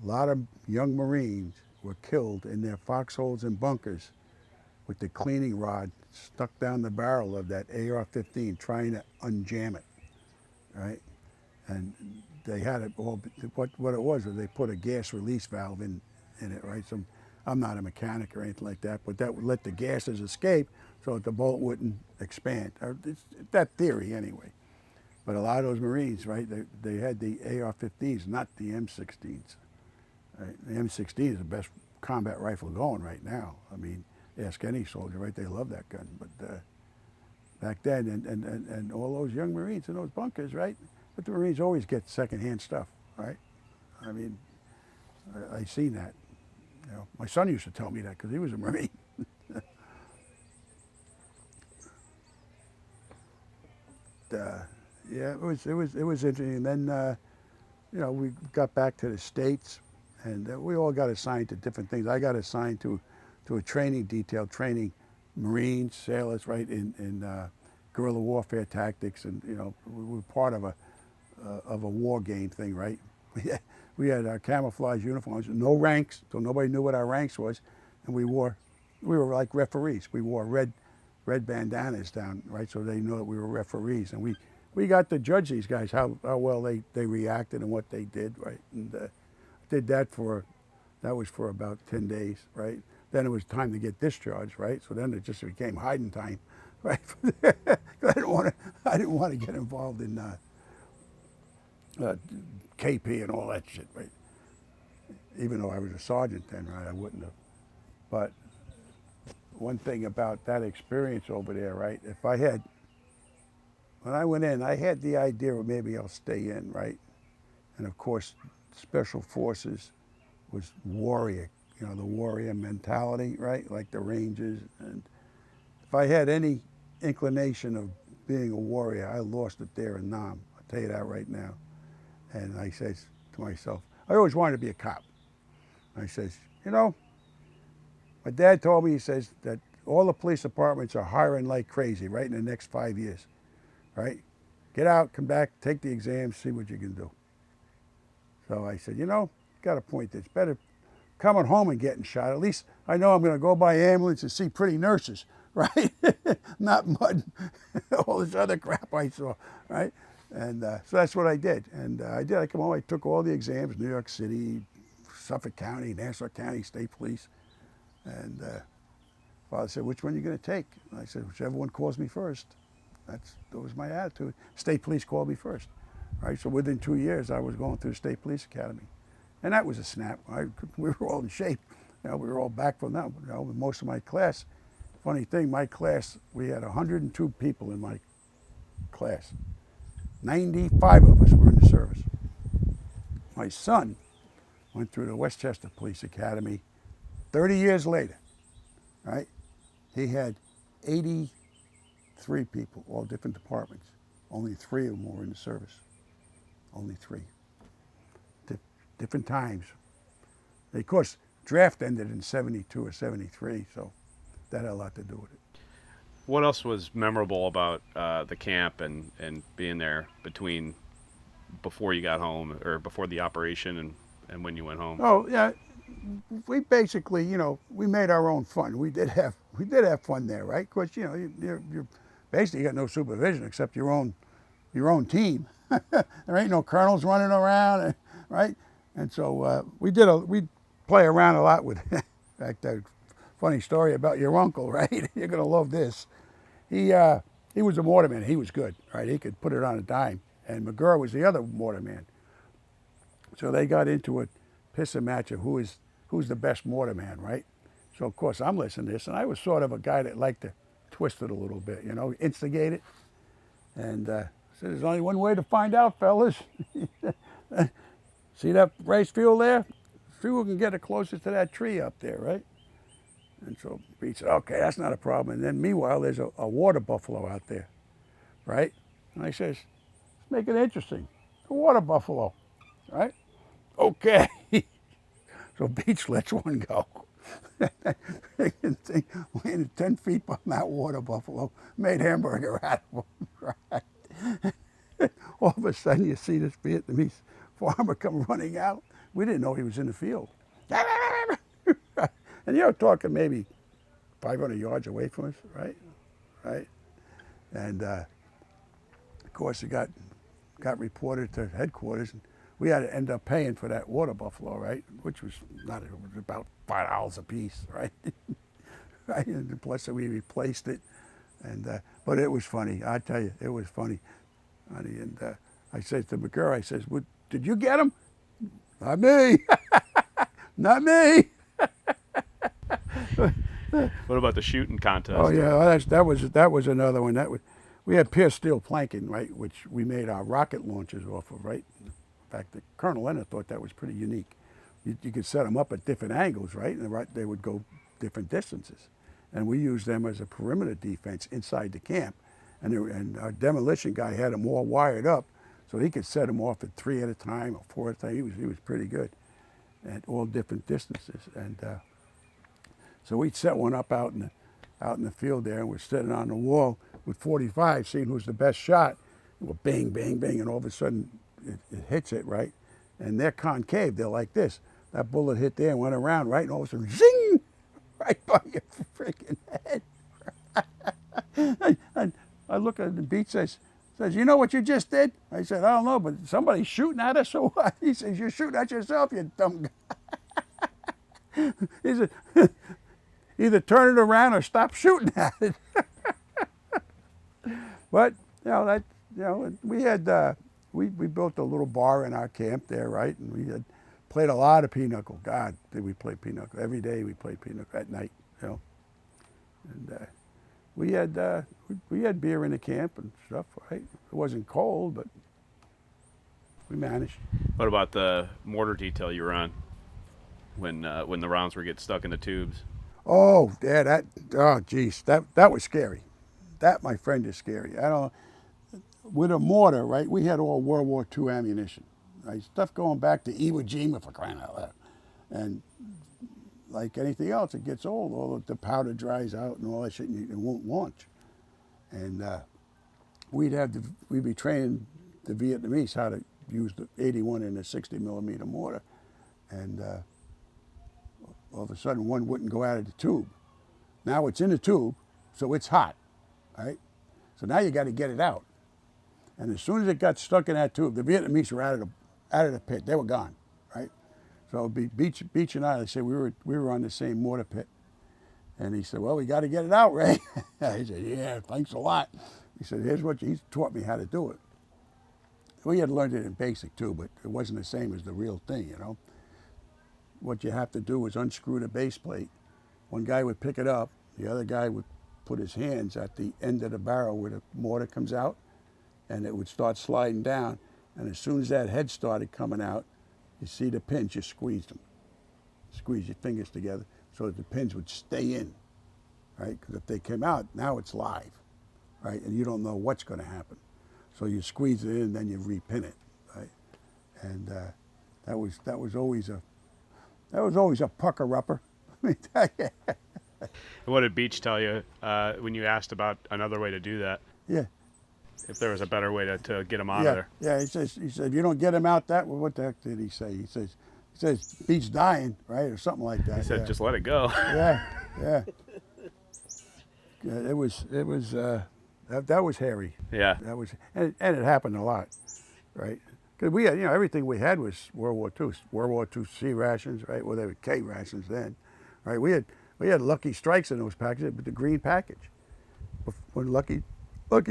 A lot of young Marines were killed in their foxholes and bunkers with the cleaning rod stuck down the barrel of that AR-15 trying to unjam it, right? And they had it all, what it was they put a gas release valve in it, right? So I'm not a mechanic or anything like that, but that would let the gases escape so that the bolt wouldn't expand. It's that theory anyway. But a lot of those Marines, right, they had the AR-15s, not the M16s. Right? The M16 is the best combat rifle going right now. I mean, ask any soldier, right? They love that gun. But back then, and all those young Marines in those bunkers, right? But the Marines always get secondhand stuff, right? I mean, I seen that. My son used to tell me that because he was a Marine. Yeah, it was interesting. And then, we got back to the States, and we all got assigned to different things. I got assigned to a training detail, training Marines, sailors, right, in guerrilla warfare tactics, and we were part of a war game thing, right? We had our camouflage uniforms, no ranks, so nobody knew what our ranks was, and we were like referees. We wore red bandanas down, right, so they knew that we were referees, and we got to judge these guys how well they reacted and what they did, right? And did that was for about 10 days, right? Then it was time to get discharged, right? So then it just became hiding time, right? I didn't want to get involved in KP and all that shit, right? Even though I was a sergeant then, right? I wouldn't have. But one thing about that experience over there, right? When I went in, I had the idea of maybe I'll stay in, right? And of course, Special Forces was warrior, the warrior mentality, right? Like the Rangers. And if I had any inclination of being a warrior, I lost it there in Nam. I'll tell you that right now. And I says to myself, I always wanted to be a cop. I says, my dad told me, he says, that all the police departments are hiring like crazy, right, in the next 5 years, right? Get out, come back, take the exams, see what you can do. So I said, got a point. It's better coming home and getting shot. At least I know I'm going to go by ambulance and see pretty nurses, right? Not mud, all this other crap I saw, right? And so that's what I did. And I come home, I took all the exams, New York City, Suffolk County, Nassau County, State Police. And Father said, which one are you going to take? And I said, whichever one calls me first. That was my attitude. State Police called me first. right? So within 2 years, I was going through the State Police Academy. And that was a snap. We were all in shape. We were all back from that. Most of my class, funny thing, my class, we had 102 people in my class. 95 of us were in the service. My son went through the Westchester Police Academy 30 years later, right? He had 83 people, all different departments. Only 3 of them were in the service. Only 3. Different times. Of course, draft ended in 72 or 73, so that had a lot to do with it. What else was memorable about the camp and being there before you got home or before the operation and when you went home? Oh, yeah. We basically, we made our own fun. We did have fun there, right? Because you're basically, you got no supervision except your own team. There ain't no colonels running around, right? And so we play around a lot with. In fact, a funny story about your uncle, right? You're gonna love this. He was a mortarman. He was good, right? He could put it on a dime. And McGurr was the other mortarman. So they got into a pissing match of who's the best mortarman, right? So of course I'm listening to this, and I was sort of a guy that liked to twist it a little bit, instigate it. And said, "There's only one way to find out, fellas. See that race field there? See who can get it closest to that tree up there, right?" And so Pete said, "Okay, that's not a problem." And then meanwhile, there's a water buffalo out there, right? And I says, "Let's make it interesting. A water buffalo, right?" Okay. So Beach lets one go. Thing landed 10 feet from that water buffalo, made hamburger out of him, right? All of a sudden, you see this Vietnamese farmer come running out. We didn't know he was in the field. And you're talking maybe 500 yards away from us, right? Right? And of course, it got reported to headquarters, and we had to end up paying for that water buffalo, right? Which was not, it was about $5 a piece, right? Right? And plus, we replaced it, and but it was funny. I tell you, it was funny. And I said to McGurr, I says, "Well, did you get him?" "Not me." "Not me." What about the shooting contest? Oh yeah, well, that was another one. We had pierced steel planking, right, which we made our rocket launchers off of, right. In fact, the Colonel Leonard thought that was pretty unique. You could set them up at different angles, right, and they would go different distances, and we used them as a perimeter defense inside the camp. And our demolition guy had them all wired up, so he could set them off at 3 at a time or 4 at a time. He was pretty good at all different distances, and so we'd set one up out in the field there, and we're sitting on the wall with 45, seeing who's the best shot. And we'll bang, bang, bang, and all of a sudden it hits it, right? And they're concave. They're like this. That bullet hit there and went around, right? And all of a sudden, zing! Right by your freaking head. And I look at the Beach, says, "You know what you just did?" I said, "I don't know, but somebody's shooting at us or what?" He says, "You're shooting at yourself, you dumb guy." He said, "Either turn it around or stop shooting at it." But we had we built a little bar in our camp there, right? And we had played a lot of pinochle. God, did we play pinochle every day? We played pinochle at night, And we had beer in the camp and stuff, right? It wasn't cold, but we managed. What about the mortar detail you were on when the rounds were getting stuck in the tubes? Oh, yeah, that was scary. That, my friend, is scary. I don't. With a mortar, right? We had all World War II ammunition, right? Stuff going back to Iwo Jima, for crying out loud. And like anything else, it gets old. All the powder dries out and all that shit, and it won't launch. And we'd be training the Vietnamese how to use the 81 and the 60 millimeter mortar, and all of a sudden one wouldn't go out of the tube. Now it's in the tube, so it's hot, right? So now you got to get it out. And as soon as it got stuck in that tube, the Vietnamese were out of the pit. They were gone, right? So Beach and I, they said we were on the same mortar pit. And he said, "Well, we got to get it out, Ray." I said, "Yeah, thanks a lot." He said, "He taught me how to do it." We had learned it in basic too, but it wasn't the same as the real thing, What you have to do is unscrew the base plate. One guy would pick it up, the other guy would put his hands at the end of the barrel where the mortar comes out, and it would start sliding down. And as soon as that head started coming out, you see the pins, you squeeze them. Squeeze your fingers together so that the pins would stay in, right? Because if they came out, now it's live, right? And you don't know what's going to happen. So you squeeze it in, then you repin it, right? And that was always a pucker-upper. Let me tell you. What did Beach tell you when you asked about another way to do that? Yeah. If there was a better way to get him out of Yeah, there? yeah. He said, if you don't get him out that way, what the heck did he say? He says, Beach dying, right, or something like that. He said, yeah. just let it go. Yeah, yeah. It was that was hairy. Yeah. That was, and it happened a lot, right? Because we had, everything we had was World War II, World War II C rations, right? Well, they were K rations then, right? We had Lucky Strikes in those packages, but the green package. When Lucky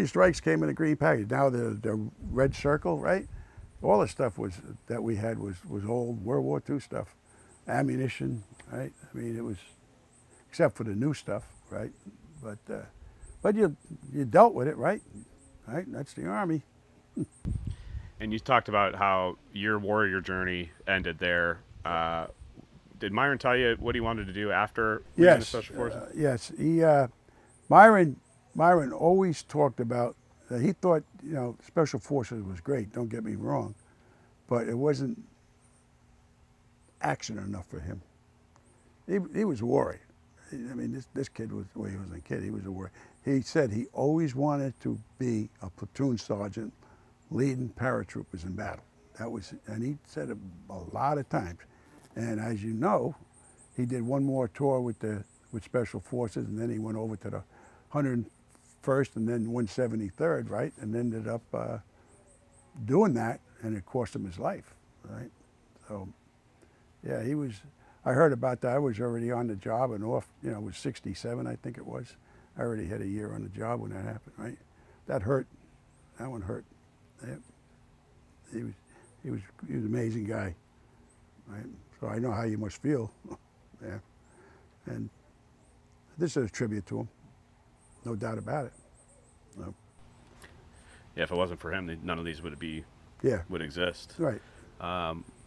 Strikes came in the green package, now the red circle, right? All the stuff that we had was old World War II stuff, ammunition, right? I mean, it was, except for the new stuff, right? But you dealt with it, right? Right? That's the Army. And you talked about how your warrior journey ended there. Did Myron tell you what he wanted to do after leaving the Yes. Special Forces? Yes. Myron always talked about that he thought, Special Forces was great, don't get me wrong, but it wasn't action enough for him. He was a warrior. I mean, this kid was, well, he wasn't a kid, he was a warrior. He said he always wanted to be a platoon sergeant leading paratroopers in battle. And he said it a lot of times. And as you know, he did one more tour with Special Forces, and then he went over to the 101st and then 173rd, right? And ended up doing that, and it cost him his life, right? So, yeah, I heard about that. I was already on the job and off, it was 67, I think it was. I already had a year on the job when that happened, right? That hurt. That one hurt. Yeah. He was an amazing guy, right? So I know how you must feel, yeah. And this is a tribute to him, no doubt about it. So, Yeah, if it wasn't for him, none of these would exist. Right.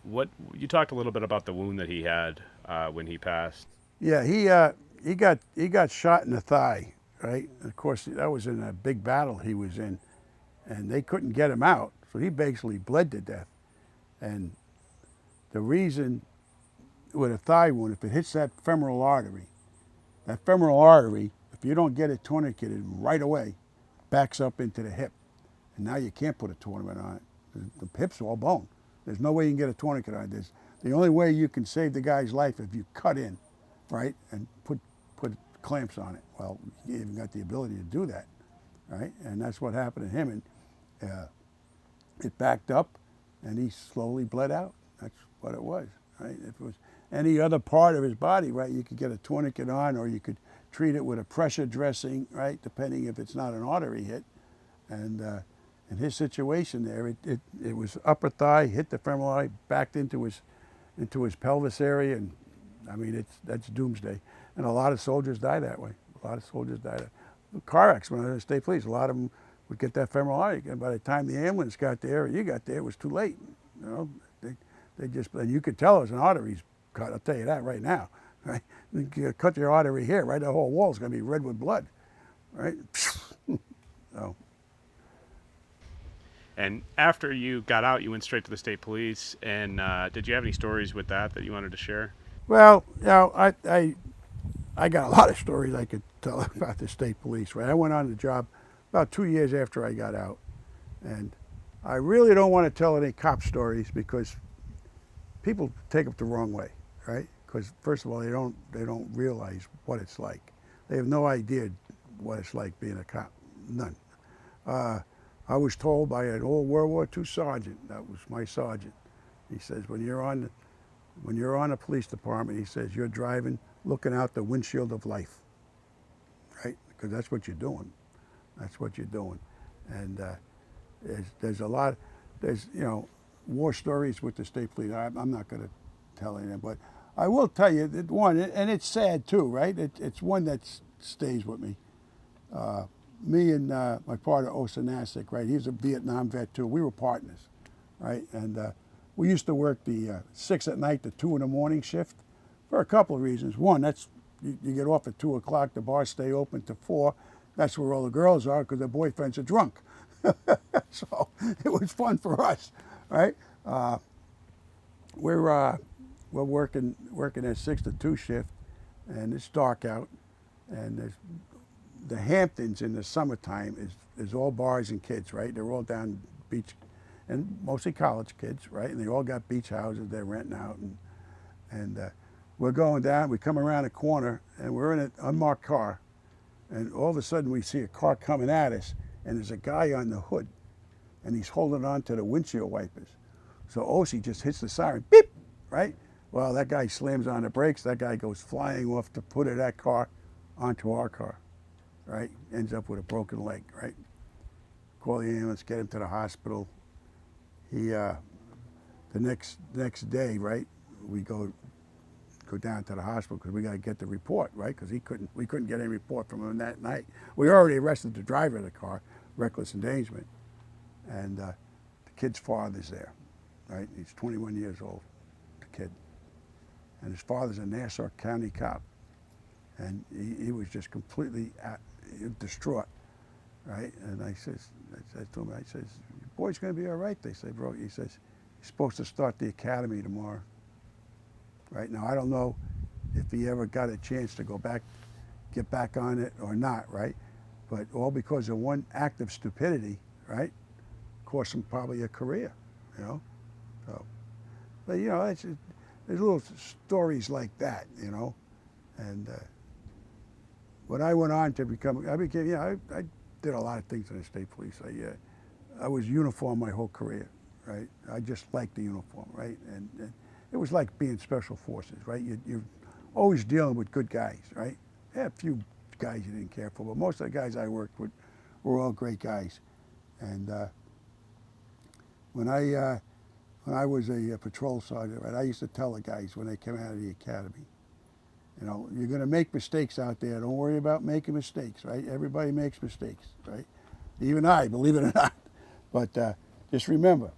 What you talked a little bit about the wound that he had when he passed. Yeah, he got shot in the thigh, right? And of course, that was in a big battle he was in, and they couldn't get him out, so he basically bled to death. And the reason with a thigh wound, if it hits that femoral artery, if you don't get it tourniqueted right away, backs up into the hip, and now you can't put a tourniquet on it. The hip's all bone. There's no way you can get a tourniquet on it. The only way you can save the guy's life if you cut in, right, and put clamps on it. Well, you even got the ability to do that, right? And that's what happened to him. And it backed up, and he slowly bled out. That's what it was, right? If it was any other part of his body, right, you could get a tourniquet on, or you could treat it with a pressure dressing, right, depending if it's not an artery hit. And in his situation there, it was upper thigh, hit the femoral artery, backed into his pelvis area, and I mean, that's doomsday. And a lot of soldiers die that way. A lot of soldiers die that way. Car accidents, when I was in the state police, a lot of them would get that femoral artery, and by the time the ambulance got there, or you got there, it was too late. They just, and you could tell it was an artery cut. I'll tell you that right now. Right? You cut your artery here, right? The whole wall's going to be red with blood, right? So. And after you got out, you went straight to the state police. And did you have any stories with that you wanted to share? Well, I got a lot of stories I could tell about the state police. Right, I went on the job about 2 years after I got out, and I really don't want to tell any cop stories because people take it the wrong way, right? Because first of all, they don't realize what it's like. They have no idea what it's like being a cop. None. I was told by an old World War II sergeant, that was my sergeant. He says, when you're on a police department, he says, you're driving, looking out the windshield of life, right? Because that's what you're doing. That's what you're doing. And there's a lot, there's, war stories with the state police. I'm not going to tell any of them, but I will tell you that one, and it's sad too, right? It's one that stays with me. Me and my partner Osanasic, right? He's a Vietnam vet too. We were partners, right? And we used to work the 6 at night to 2 in the morning shift for a couple of reasons. One, that's you get off at 2 o'clock. The bars stay open to 4. That's where all the girls are because their boyfriends are drunk. So it was fun for us, right? We're working at 6 to 2 shift, and it's dark out, and the Hamptons in the summertime is all bars and kids, right? They're all down beach, and mostly college kids, right? And they all got beach houses they're renting out, and we're going down. We come around a corner, and we're in an unmarked car, and all of a sudden we see a car coming at us, and there's a guy on the hood, and he's holding on to the windshield wipers. So Osi just hits the siren, beep, right? Well, that guy slams on the brakes. That guy goes flying off the hood of that car onto our car. Right, ends up with a broken leg, right? Call the ambulance, get him to the hospital. He, the next day, right, we go down to the hospital because we got to get the report, right? Because we couldn't get any report from him that night. We already arrested the driver of the car, reckless endangerment, and the kid's father's there, right? He's 21 years old, the kid, and his father's a Nassau County cop, and he was just completely distraught, right? And I said to him, I says, your boy's going to be all right. They say, bro, he says, he's supposed to start the academy tomorrow. Right now, I don't know if he ever got a chance to get back on it or not, right? But all because of one act of stupidity, right? Cost him probably a career, So, but there's little stories like that, and. When I went on to I did a lot of things in the state police. I was uniform my whole career, right? I just liked the uniform, right? And it was like being special forces, right? You're always dealing with good guys, right? Yeah, a few guys you didn't care for, but most of the guys I worked with were all great guys. And when I was a patrol sergeant, right, I used to tell the guys when they came out of the academy, you're going to make mistakes out there. Don't worry about making mistakes, right? Everybody makes mistakes, right? Even I, believe it or not. But just remember,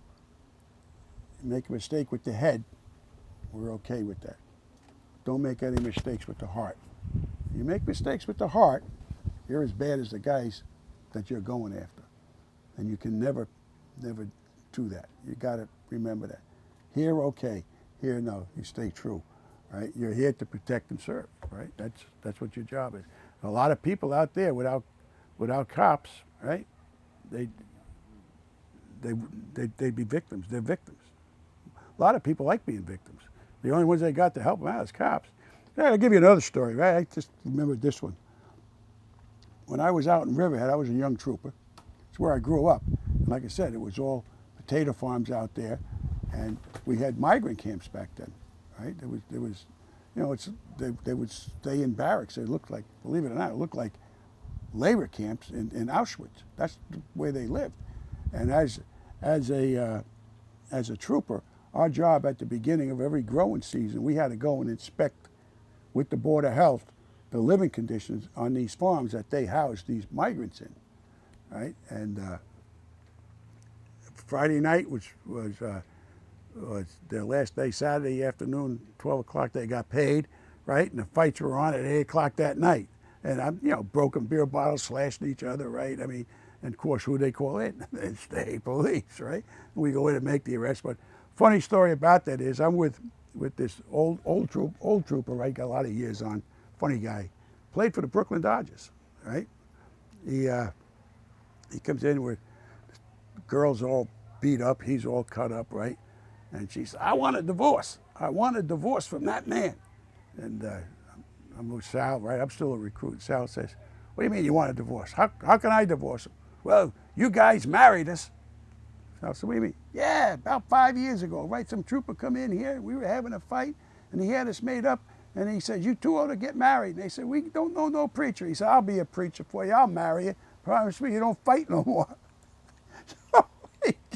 you make a mistake with the head, we're okay with that. Don't make any mistakes with the heart. You make mistakes with the heart, you're as bad as the guys that you're going after. And you can never do that. You got to remember that. Here, okay. Here, no. You stay true. Right? You're here to protect and serve, right? That's what your job is. A lot of people out there without cops, right? They'd be victims. They're victims. A lot of people like being victims. The only ones they got to help them out is cops. Yeah, I'll give you another story, right? I just remembered this one. When I was out in Riverhead, I was a young trooper. It's where I grew up. And like I said, it was all potato farms out there, and we had migrant camps back then. Right? There was, they would stay in barracks. They looked like, believe it or not, it looked like labor camps in Auschwitz. That's the way they lived. And as a trooper, our job at the beginning of every growing season, we had to go and inspect with the Board of Health the living conditions on these farms that they housed these migrants in, right? And Friday night, which was their last day, Saturday afternoon, 12 o'clock, they got paid, right? And the fights were on at 8 o'clock that night. And I'm, broken beer bottles, slashing each other, right? I mean, and of course, who they call in? The state police, right? We go in and make the arrest. But funny story about that is I'm with this old trooper, right? Got a lot of years on, funny guy. Played for the Brooklyn Dodgers, right? He comes in with girls all beat up, he's all cut up, right? And she said, I want a divorce. I want a divorce from that man. And I'm with Sal, right? I'm still a recruit. Sal says, what do you mean you want a divorce? How can I divorce him? Well, you guys married us. Sal said, what do you mean? Yeah, about 5 years ago, right? Some trooper come in here, we were having a fight, and he had us made up, and he said, you two ought to get married. And they said, we don't know no preacher. He said, I'll be a preacher for you. I'll marry you. Promise me you don't fight no more. So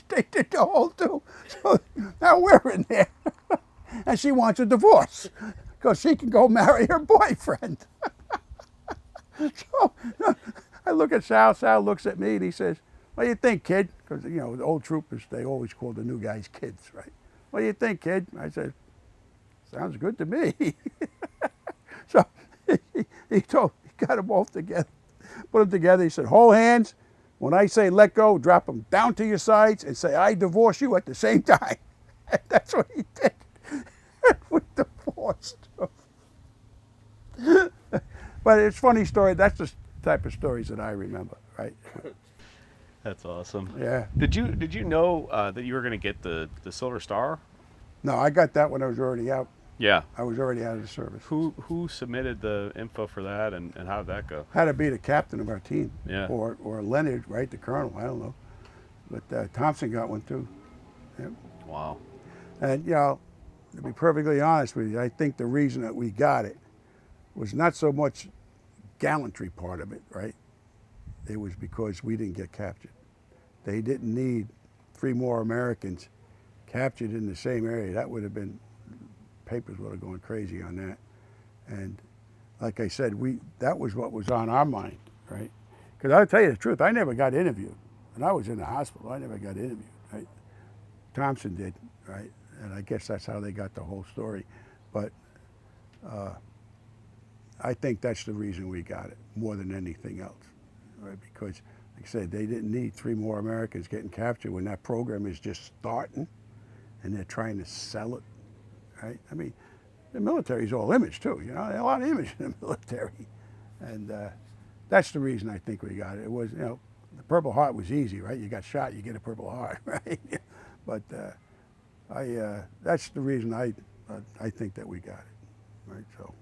they did the whole too. So now we're in there. And she wants a divorce because she can go marry her boyfriend. So I look at Sal. Sal looks at me and he says, "What do you think, kid?" Because, you know, the old troopers, they always call the new guys kids, right? "What do you think, kid?" I said, "Sounds good to me." So he got them both together, put them together. He said, "Hold hands. When I say let go, drop them down to your sides and say, 'I divorce you' at the same time." And that's what he did. We divorced. But it's a funny story. That's the type of stories that I remember, right? That's awesome. Yeah. Did you know that you were going to get the Silver Star? No, I got that when I was already out. Yeah. I was already out of the service. Who submitted the info for that, and how did that go? Had to be the captain of our team. Yeah. Or Leonard, right? The colonel. I don't know. But Thompson got one too. Yep. Wow. And, you know, to be perfectly honest with you, I think the reason that we got it was not so much gallantry part of it, right? It was because we didn't get captured. They didn't need 3 more Americans captured in the same area. That would have been, papers would have gone crazy on that. And like I said, that was what was on our mind, right? Because I'll tell you the truth, I never got interviewed. When I was in the hospital, I never got interviewed, right? Thompson did, right? And I guess that's how they got the whole story. But I think that's the reason we got it, more than anything else, right? Because, like I said, they didn't need 3 more Americans getting captured when that program is just starting and they're trying to sell it, right? I mean, the military is all image too, you know, there's a lot of image in the military. And that's the reason I think we got it. It was, you know, the Purple Heart was easy, right? You got shot, you get a Purple Heart, right? But that's the reason I think that we got it, right? So,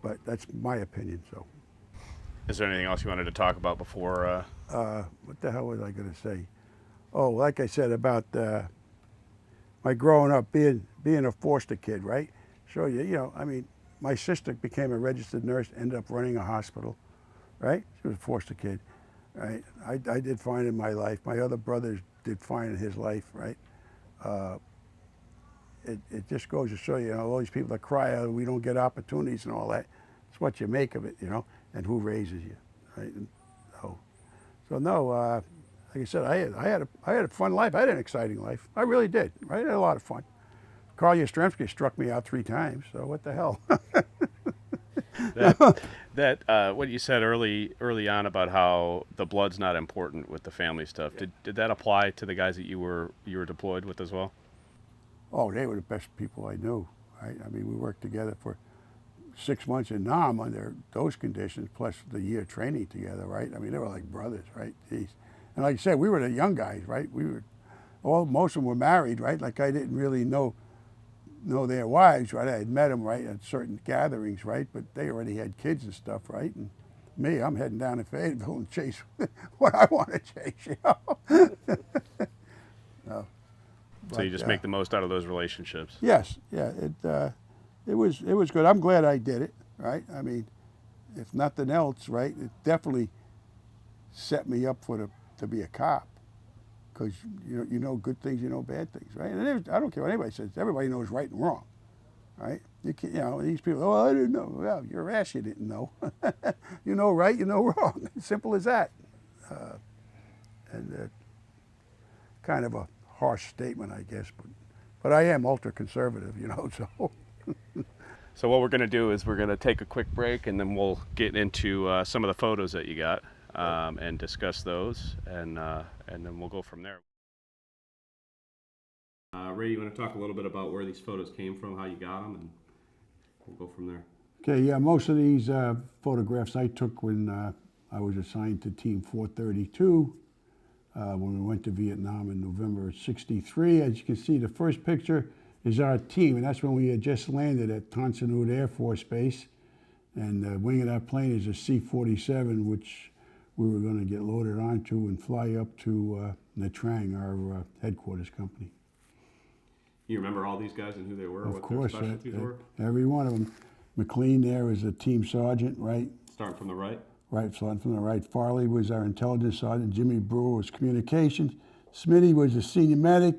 but that's my opinion. So, Is there anything else you wanted to talk about before? what the hell was I going to say? Oh, like I said about my growing up, being a foster kid, right? So you know, I mean, my sister became a registered nurse, ended up running a hospital, right? She was a foster kid, right? I did fine in my life. My other brothers did fine in his life, right? It just goes to show you, you know, all these people that cry out, we don't get opportunities and all that. It's what you make of it, you know, and who raises you, right? And so no, like I said, I had a fun life. I had an exciting life. I really did. Right? I had a lot of fun. Carl Yastrzemski struck me out 3 times. So what the hell? What you said early on about how the blood's not important with the family stuff. Yeah. Did that apply to the guys that you were deployed with as well? Oh, they were the best people I knew. Right? I mean, we worked together for 6 months in Nam under those conditions, plus the year training together. Right? I mean, they were like brothers. Right? Jeez. And like I said, we were the young guys. Right? Most of them were married. Right? Like I didn't really know their wives, right? I had met them, right, at certain gatherings, right? But they already had kids and stuff, right? And me, I'm heading down to Fayetteville and chase what I want to chase, you know? No. So you just make the most out of those relationships. Yes, yeah. It was good. I'm glad I did it, right? I mean, if nothing else, right, it definitely set me up to be a cop. Because you know good things, you know bad things, right? And I don't care what anybody says. Everybody knows right and wrong, right? You know, these people. Oh, I didn't know. Well, your ass, you didn't know. You know right, you know wrong. Simple as that. And kind of a harsh statement, I guess, but I am ultra conservative, you know. So. So what we're going to do is we're going to take a quick break, and then we'll get into some of the photos that you got. And discuss those, and then we'll go from there. Ray, you want to talk a little bit about where these photos came from, how you got them, and we'll go from there. Okay, yeah, most of these photographs I took when I was assigned to Team 432 when we went to Vietnam in November of '63. As you can see, the first picture is our team, and that's when we had just landed at Tan Son Nhut Air Force Base, and the wing of that plane is a C-47, which we were going to get loaded onto and fly up to Nha Trang, our headquarters company. You remember all these guys and who they were? Of course, their specialties were? Every one of them. McLean there was a team sergeant, right? Starting from the right? Right, starting from the right. Farley was our intelligence sergeant. Jimmy Brewer was communications. Smitty was a senior medic.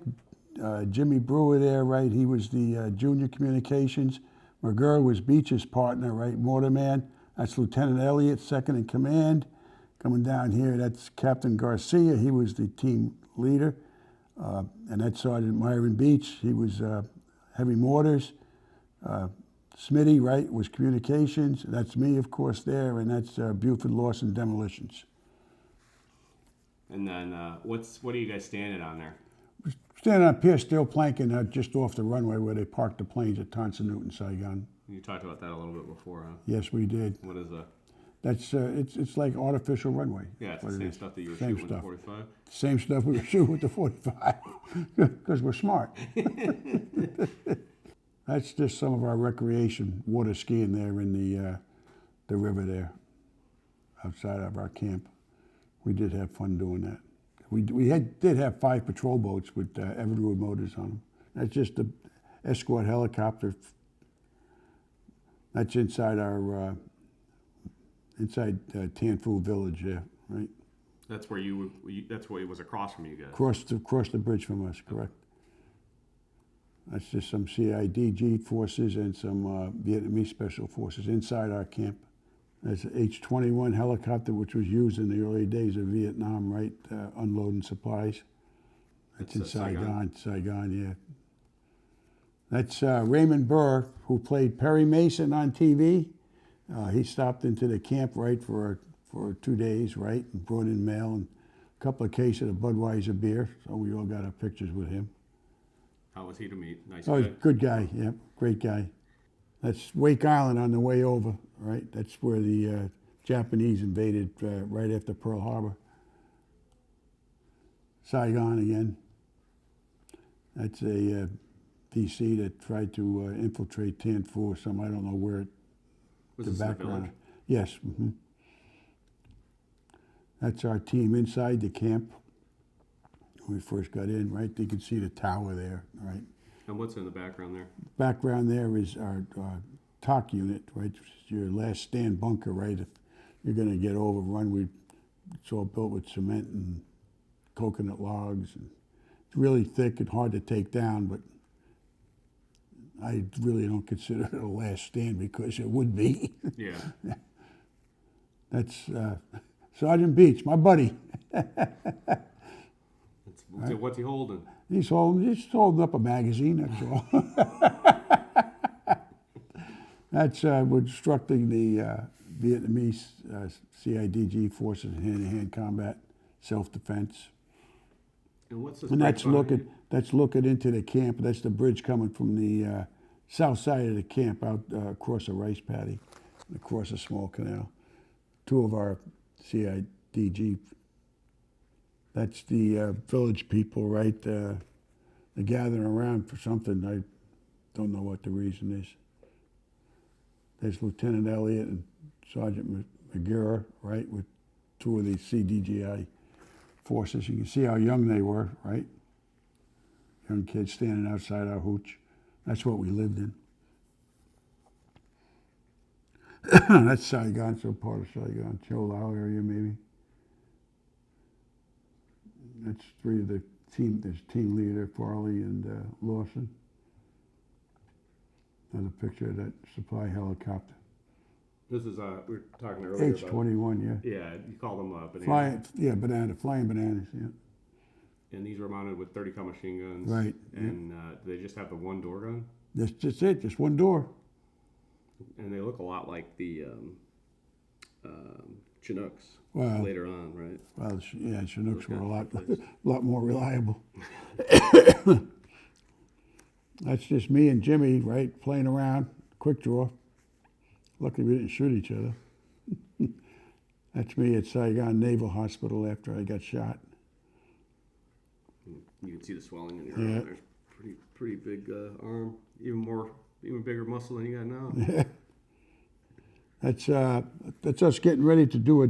Jimmy Brewer there, right? He was the junior communications. McGurr was Beach's partner, right? Motorman. That's Lieutenant Elliott, second in command. Coming down here, that's Captain Garcia. He was the team leader. And that's Sergeant Myron Beach. He was heavy mortars. Smitty, right, was communications. That's me, of course, there. And that's Buford Lawson Demolitions. And then what are you guys standing on there? Standing on pier steel planking just off the runway where they parked the planes at Tonson Newton, Saigon. You talked about that a little bit before, huh? Yes, we did. What is that? That's it's like artificial runway. Yeah, it's the same stuff that you were Same shooting with the 45? Same stuff we were shooting with the 45, because we're smart. That's just some of our recreation, water skiing there in the river there, outside of our camp. We did have fun doing that. We did have 5 patrol boats with Evinrude motors on them. That's just the escort helicopter. That's inside our Tan Phu village there, right? That's where that's where it was across from you guys. Across the bridge from us, correct. That's just some CIDG forces and some Vietnamese special forces inside our camp. That's an H-21 helicopter, which was used in the early days of Vietnam, right? Unloading supplies. That's in Saigon, yeah. That's Raymond Burr, who played Perry Mason on TV. He stopped into the camp, right, for 2 days, right, and brought in mail and a couple of cases of Budweiser beer. So we all got our pictures with him. How was he to meet? Nice Oh, guy? good guy, yeah, great guy. That's Wake Island on the way over, right? That's where the Japanese invaded right after Pearl Harbor. Saigon again. That's a DC that tried to infiltrate Tan Phu or something. I don't know where it. Was this the village? Yes. Mm-hmm. That's our team inside the camp. When we first got in, right? You can see the tower there, right? And what's in the background there? Background there is our TOC unit, right? Your last stand bunker, right? If you're going to get overrun, it's all built with cement and coconut logs. And it's really thick and hard to take down, but I really don't consider it a last stand because it would be. Yeah. That's Sergeant Beach, my buddy. What's he holding? He's holding up a magazine, that's all. That's we're instructing the Vietnamese CIDG forces in hand-to-hand combat, self-defense. And what's this? And that's looking into the camp. That's the bridge coming from the south side of the camp out across a rice paddy, across a small canal. 2 of our CIDG. That's the village people, right? They're gathering around for something. I don't know what the reason is. There's Lieutenant Elliott and Sergeant McGurr, right, with 2 of the CDGI forces. You can see how young they were, right? Young kids standing outside our hooch. That's what we lived in. That's Saigon, so part of Saigon, Cho Lao area maybe. That's 3 of the team. There's team leader Farley and Lawson. Another picture of that supply helicopter. This is we were talking earlier H-21, about, yeah. You call them bananas. Flying bananas, yeah. And these were mounted with 30 cal machine guns. Right. And they just have the 1 door gun. That's just it, just 1 door. And they look a lot like the Chinooks later on, right? Well, yeah, Chinooks were a lot more reliable. That's just me and Jimmy, right, playing around, quick draw. Luckily we didn't shoot each other. That's me at Saigon Naval Hospital after I got shot. You can see the swelling in your arm. There's pretty big arm, even bigger muscle than you got now. Yeah. That's us getting ready to do a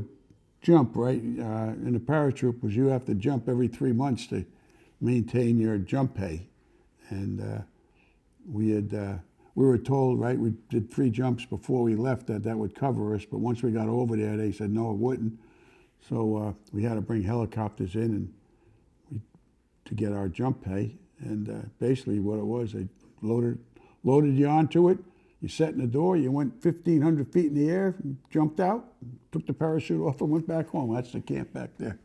jump, right? In the paratroopers, you have to jump every 3 months to maintain your jump pay. And we were told, right, we did 3 jumps before we left that would cover us, but once we got over there, they said no, it wouldn't. So we had to bring helicopters in, and we to get our jump pay. And basically what it was, they loaded you onto it. You sat in the door, you went 1,500 feet in the air, jumped out, took the parachute off and went back home. That's the camp back there.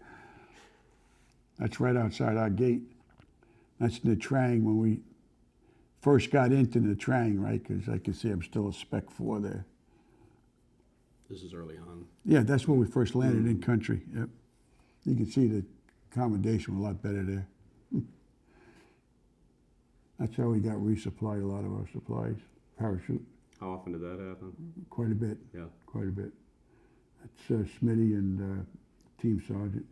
That's right outside our gate. That's the Trang when we first got into the Trang, right? Because I can see I'm still a Spec 4 there. This is early on. Yeah, that's when we first landed in country. Yep. You can see the accommodation was a lot better there. That's how we got resupplied a lot of our supplies. Parachute. How often did that happen? Quite a bit. Yeah. Quite a bit. That's Smitty and Team Sergeant.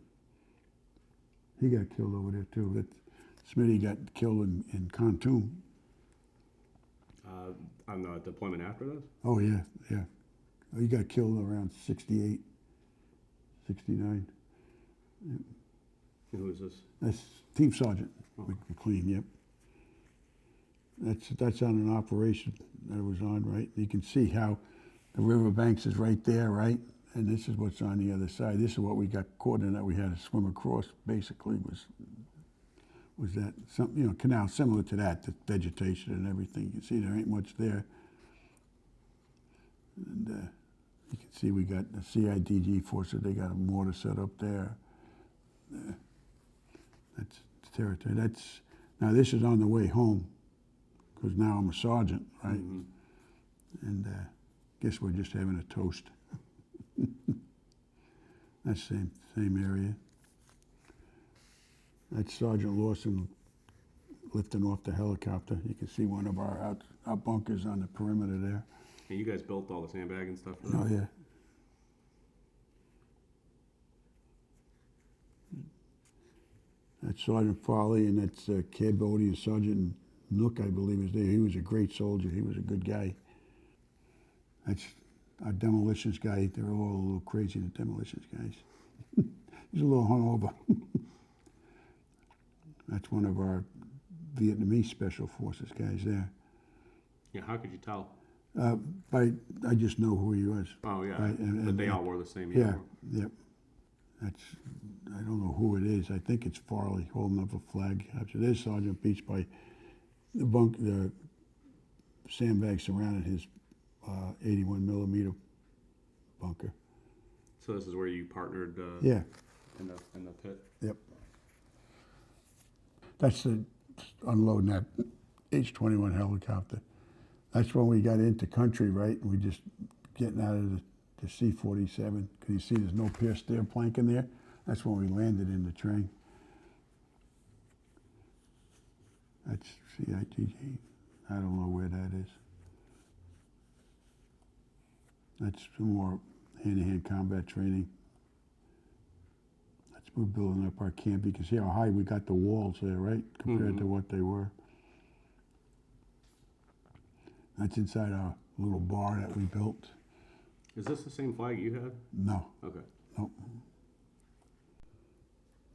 He got killed over there too. Smitty got killed in Khartoum. On the deployment after this? Oh yeah, yeah. He got killed around 68, 69. Yep. And who is this? That's Team Sergeant. Oh. McLean, yep. That's on an operation that it was on, right? You can see how the riverbanks is right there, right? And this is what's on the other side. This is what we got caught in that we had to swim across. Basically, was that some canal similar to that, the vegetation and everything. You can see there ain't much there. And you can see we got the CIDG forces. They got a mortar set up there. That's territory. Now this is on the way home, because now I'm a sergeant, right? Mm-hmm. And guess we're just having a toast. That's same area. That's Sergeant Lawson lifting off the helicopter. You can see one of our bunkers on the perimeter there. And you guys built all the sandbag and stuff for that? Oh, yeah. That's Sergeant Farley, and that's Cambodian Sergeant Nook, I believe, is there. He was a great soldier. He was a good guy. That's our demolitions guy. They're all a little crazy, the demolitions guys. He's a little hungover. That's one of our Vietnamese Special Forces guys there. Yeah, how could you tell? I just know who he was. Oh, yeah. Right? But they all wore the same uniform? Yeah, yep. I don't know who it is. I think it's Farley holding up a flag. There's Sergeant Beach by the sandbag surrounded his 81 millimeter bunker. So this is where you partnered yeah. in the pit? Yep. That's unloading that H-21 helicopter. That's when we got into country, right? We just getting out of the C-47. Can you see there's no pierced stair plank in there? That's when we landed in the train. That's CITG. I don't know where that is. That's some more hand-to-hand combat training. We're building up our camp. You can see how high we got the walls there, right? Compared to what they were. That's inside our little bar that we built. Is this the same flag you had? No. Okay. Nope.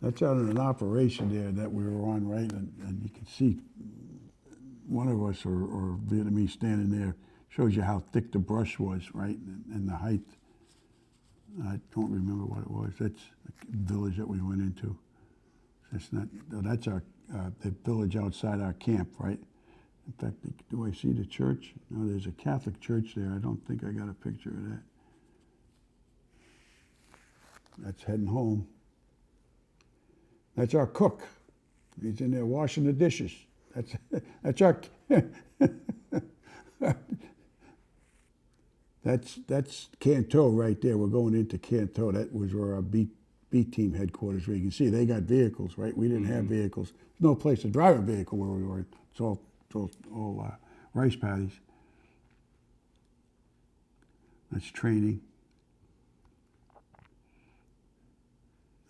That's out of an operation there that we were on, right? And you can see one of us or Vietnamese standing there shows you how thick the brush was, right? And the height. I don't remember what it was. That's the village that we went into. That's not. That's our the village outside our camp, right? In fact, do I see the church? No, there's a Catholic church there. I don't think I got a picture of that. That's heading home. That's our cook. He's in there washing the dishes. That's our. That's Canto right there. We're going into Canto. That was where our B team headquarters were. You can see they got vehicles, right? We didn't have vehicles. There's no place to drive a vehicle where we were. It's all rice paddies. That's training.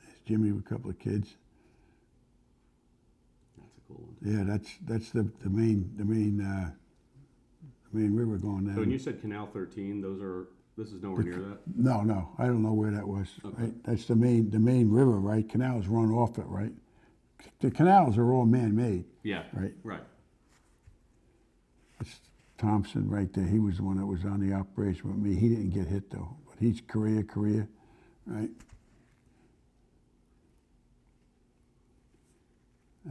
There's Jimmy with a couple of kids. That's a cool one. Yeah, that's the main river going down. So when you said Canal 13, this is nowhere near that? No, I don't know where that was. Okay. Right? That's the main river, right? Canals run off it, right? The canals are all man-made. Yeah. Right. That's Thompson right there. He was the one that was on the operation with me. He didn't get hit though, but he's Korea, right?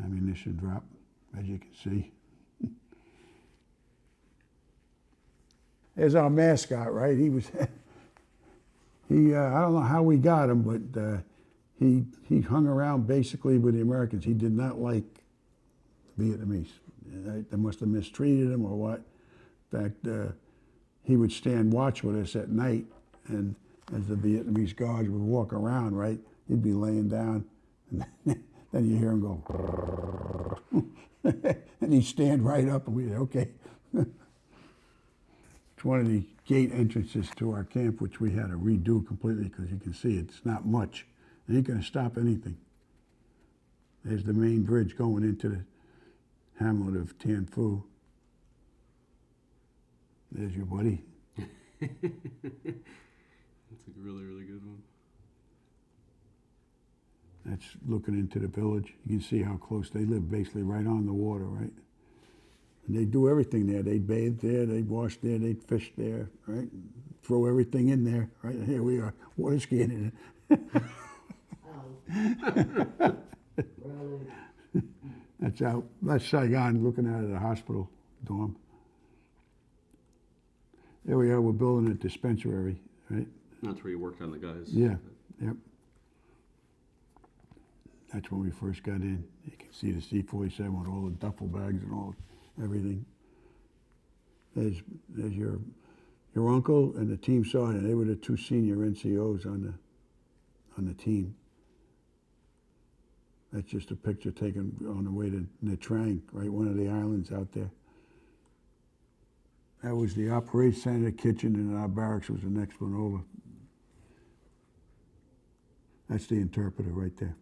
ammunition drop, as you can see. There's our mascot, right? He was, I don't know how we got him, but he hung around basically with the Americans. He did not like the Vietnamese. They must have mistreated him or what. In fact, he would stand watch with us at night, and as the Vietnamese guards would walk around, right, he'd be laying down, and then you hear him go, and he'd stand right up, and we'd say, okay. It's one of the gate entrances to our camp, which we had to redo completely because you can see it's not much. It ain't going to stop anything. There's the main bridge going into the hamlet of Tan Phu. There's your buddy. That's a really, really good one. That's looking into the village. You can see how close they live, basically right on the water, right? And they do everything there. They'd bathe there, they'd wash there, they'd fish there, right? Throw everything in there, right? Here we are, water skiing in it. That's out. That's Saigon, looking out of the hospital dorm. There we are. We're building a dispensary, right? That's where you worked on the guys. Yeah. Yep. That's when we first got in. You can see the C-47 with all the duffel bags and all everything. There's your uncle and the team sergeant. They were the two senior NCOs on the team. That's just a picture taken on the way to Nha Trang, right? One of the islands out there. That was the operations center, kitchen, and our barracks was the next one over. That's the interpreter right there.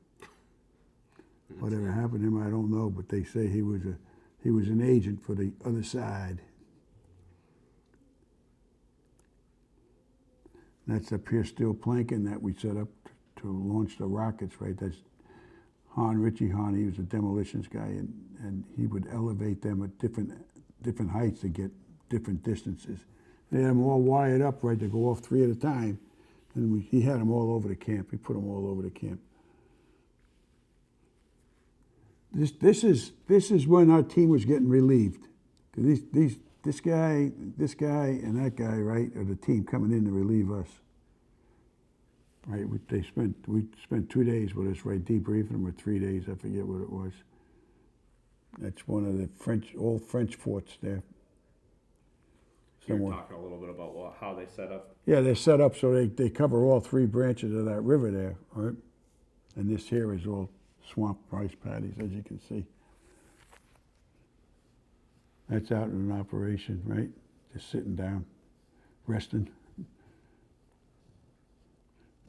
Whatever happened to him, I don't know, but they say he was an agent for the other side. That's a pure steel planking that we set up to launch the rockets, right? That's Richie Hahn, he was a demolitions guy, and he would elevate them at different heights to get different distances. They had them all wired up, right, to go off 3 at a time, and he had them all over the camp. He put them all over the camp. This is when our team was getting relieved. This guy, and that guy, right, are the team coming in to relieve us. Right, we spent 2 days with us, right, debriefing them, or 3 days, I forget what it was. That's one of the old French forts there. You're talking a little bit about how they set up. Yeah, they're set up so they cover all 3 branches of that river there, right? And this here is all swamp rice paddies, as you can see. That's out in operation, right? Just sitting down, resting.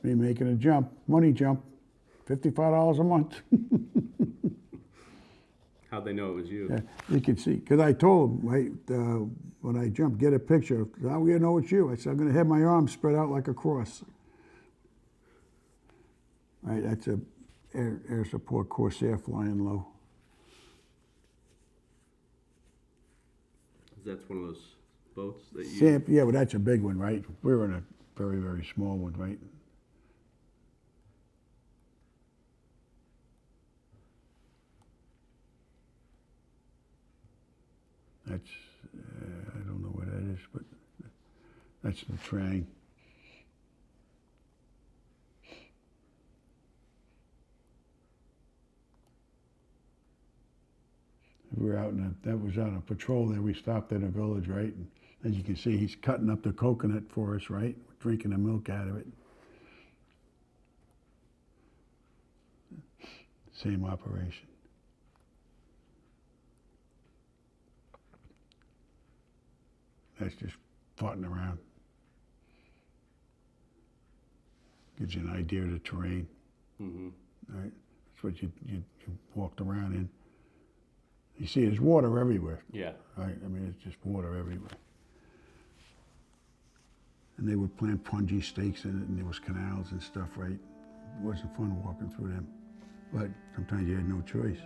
Me making a jump, money jump, $55 a month. How'd they know it was you? Yeah, you can see, because I told them, right, when I jumped, get a picture. How we know it's you? I said, I'm going to have my arms spread out like a cross. Right, that's a air support Corsair flying low. That's one of those boats that you... Samp, yeah, but that's a big one, right? We were in a very, very small one, right? That's, I don't know what that is, but that's the Trang. We were out that was on a patrol there. We stopped in a village, right? And as you can see, he's cutting up the coconut for us, right? Drinking the milk out of it. Same operation. That's just farting around. Gives you an idea of the terrain. Mm-hmm. Right? That's what you walked around in. You see, there's water everywhere. Yeah. Right? I mean, it's just water everywhere. And they would plant punji stakes in it, and there was canals and stuff, right? It wasn't fun walking through them. But sometimes you had no choice.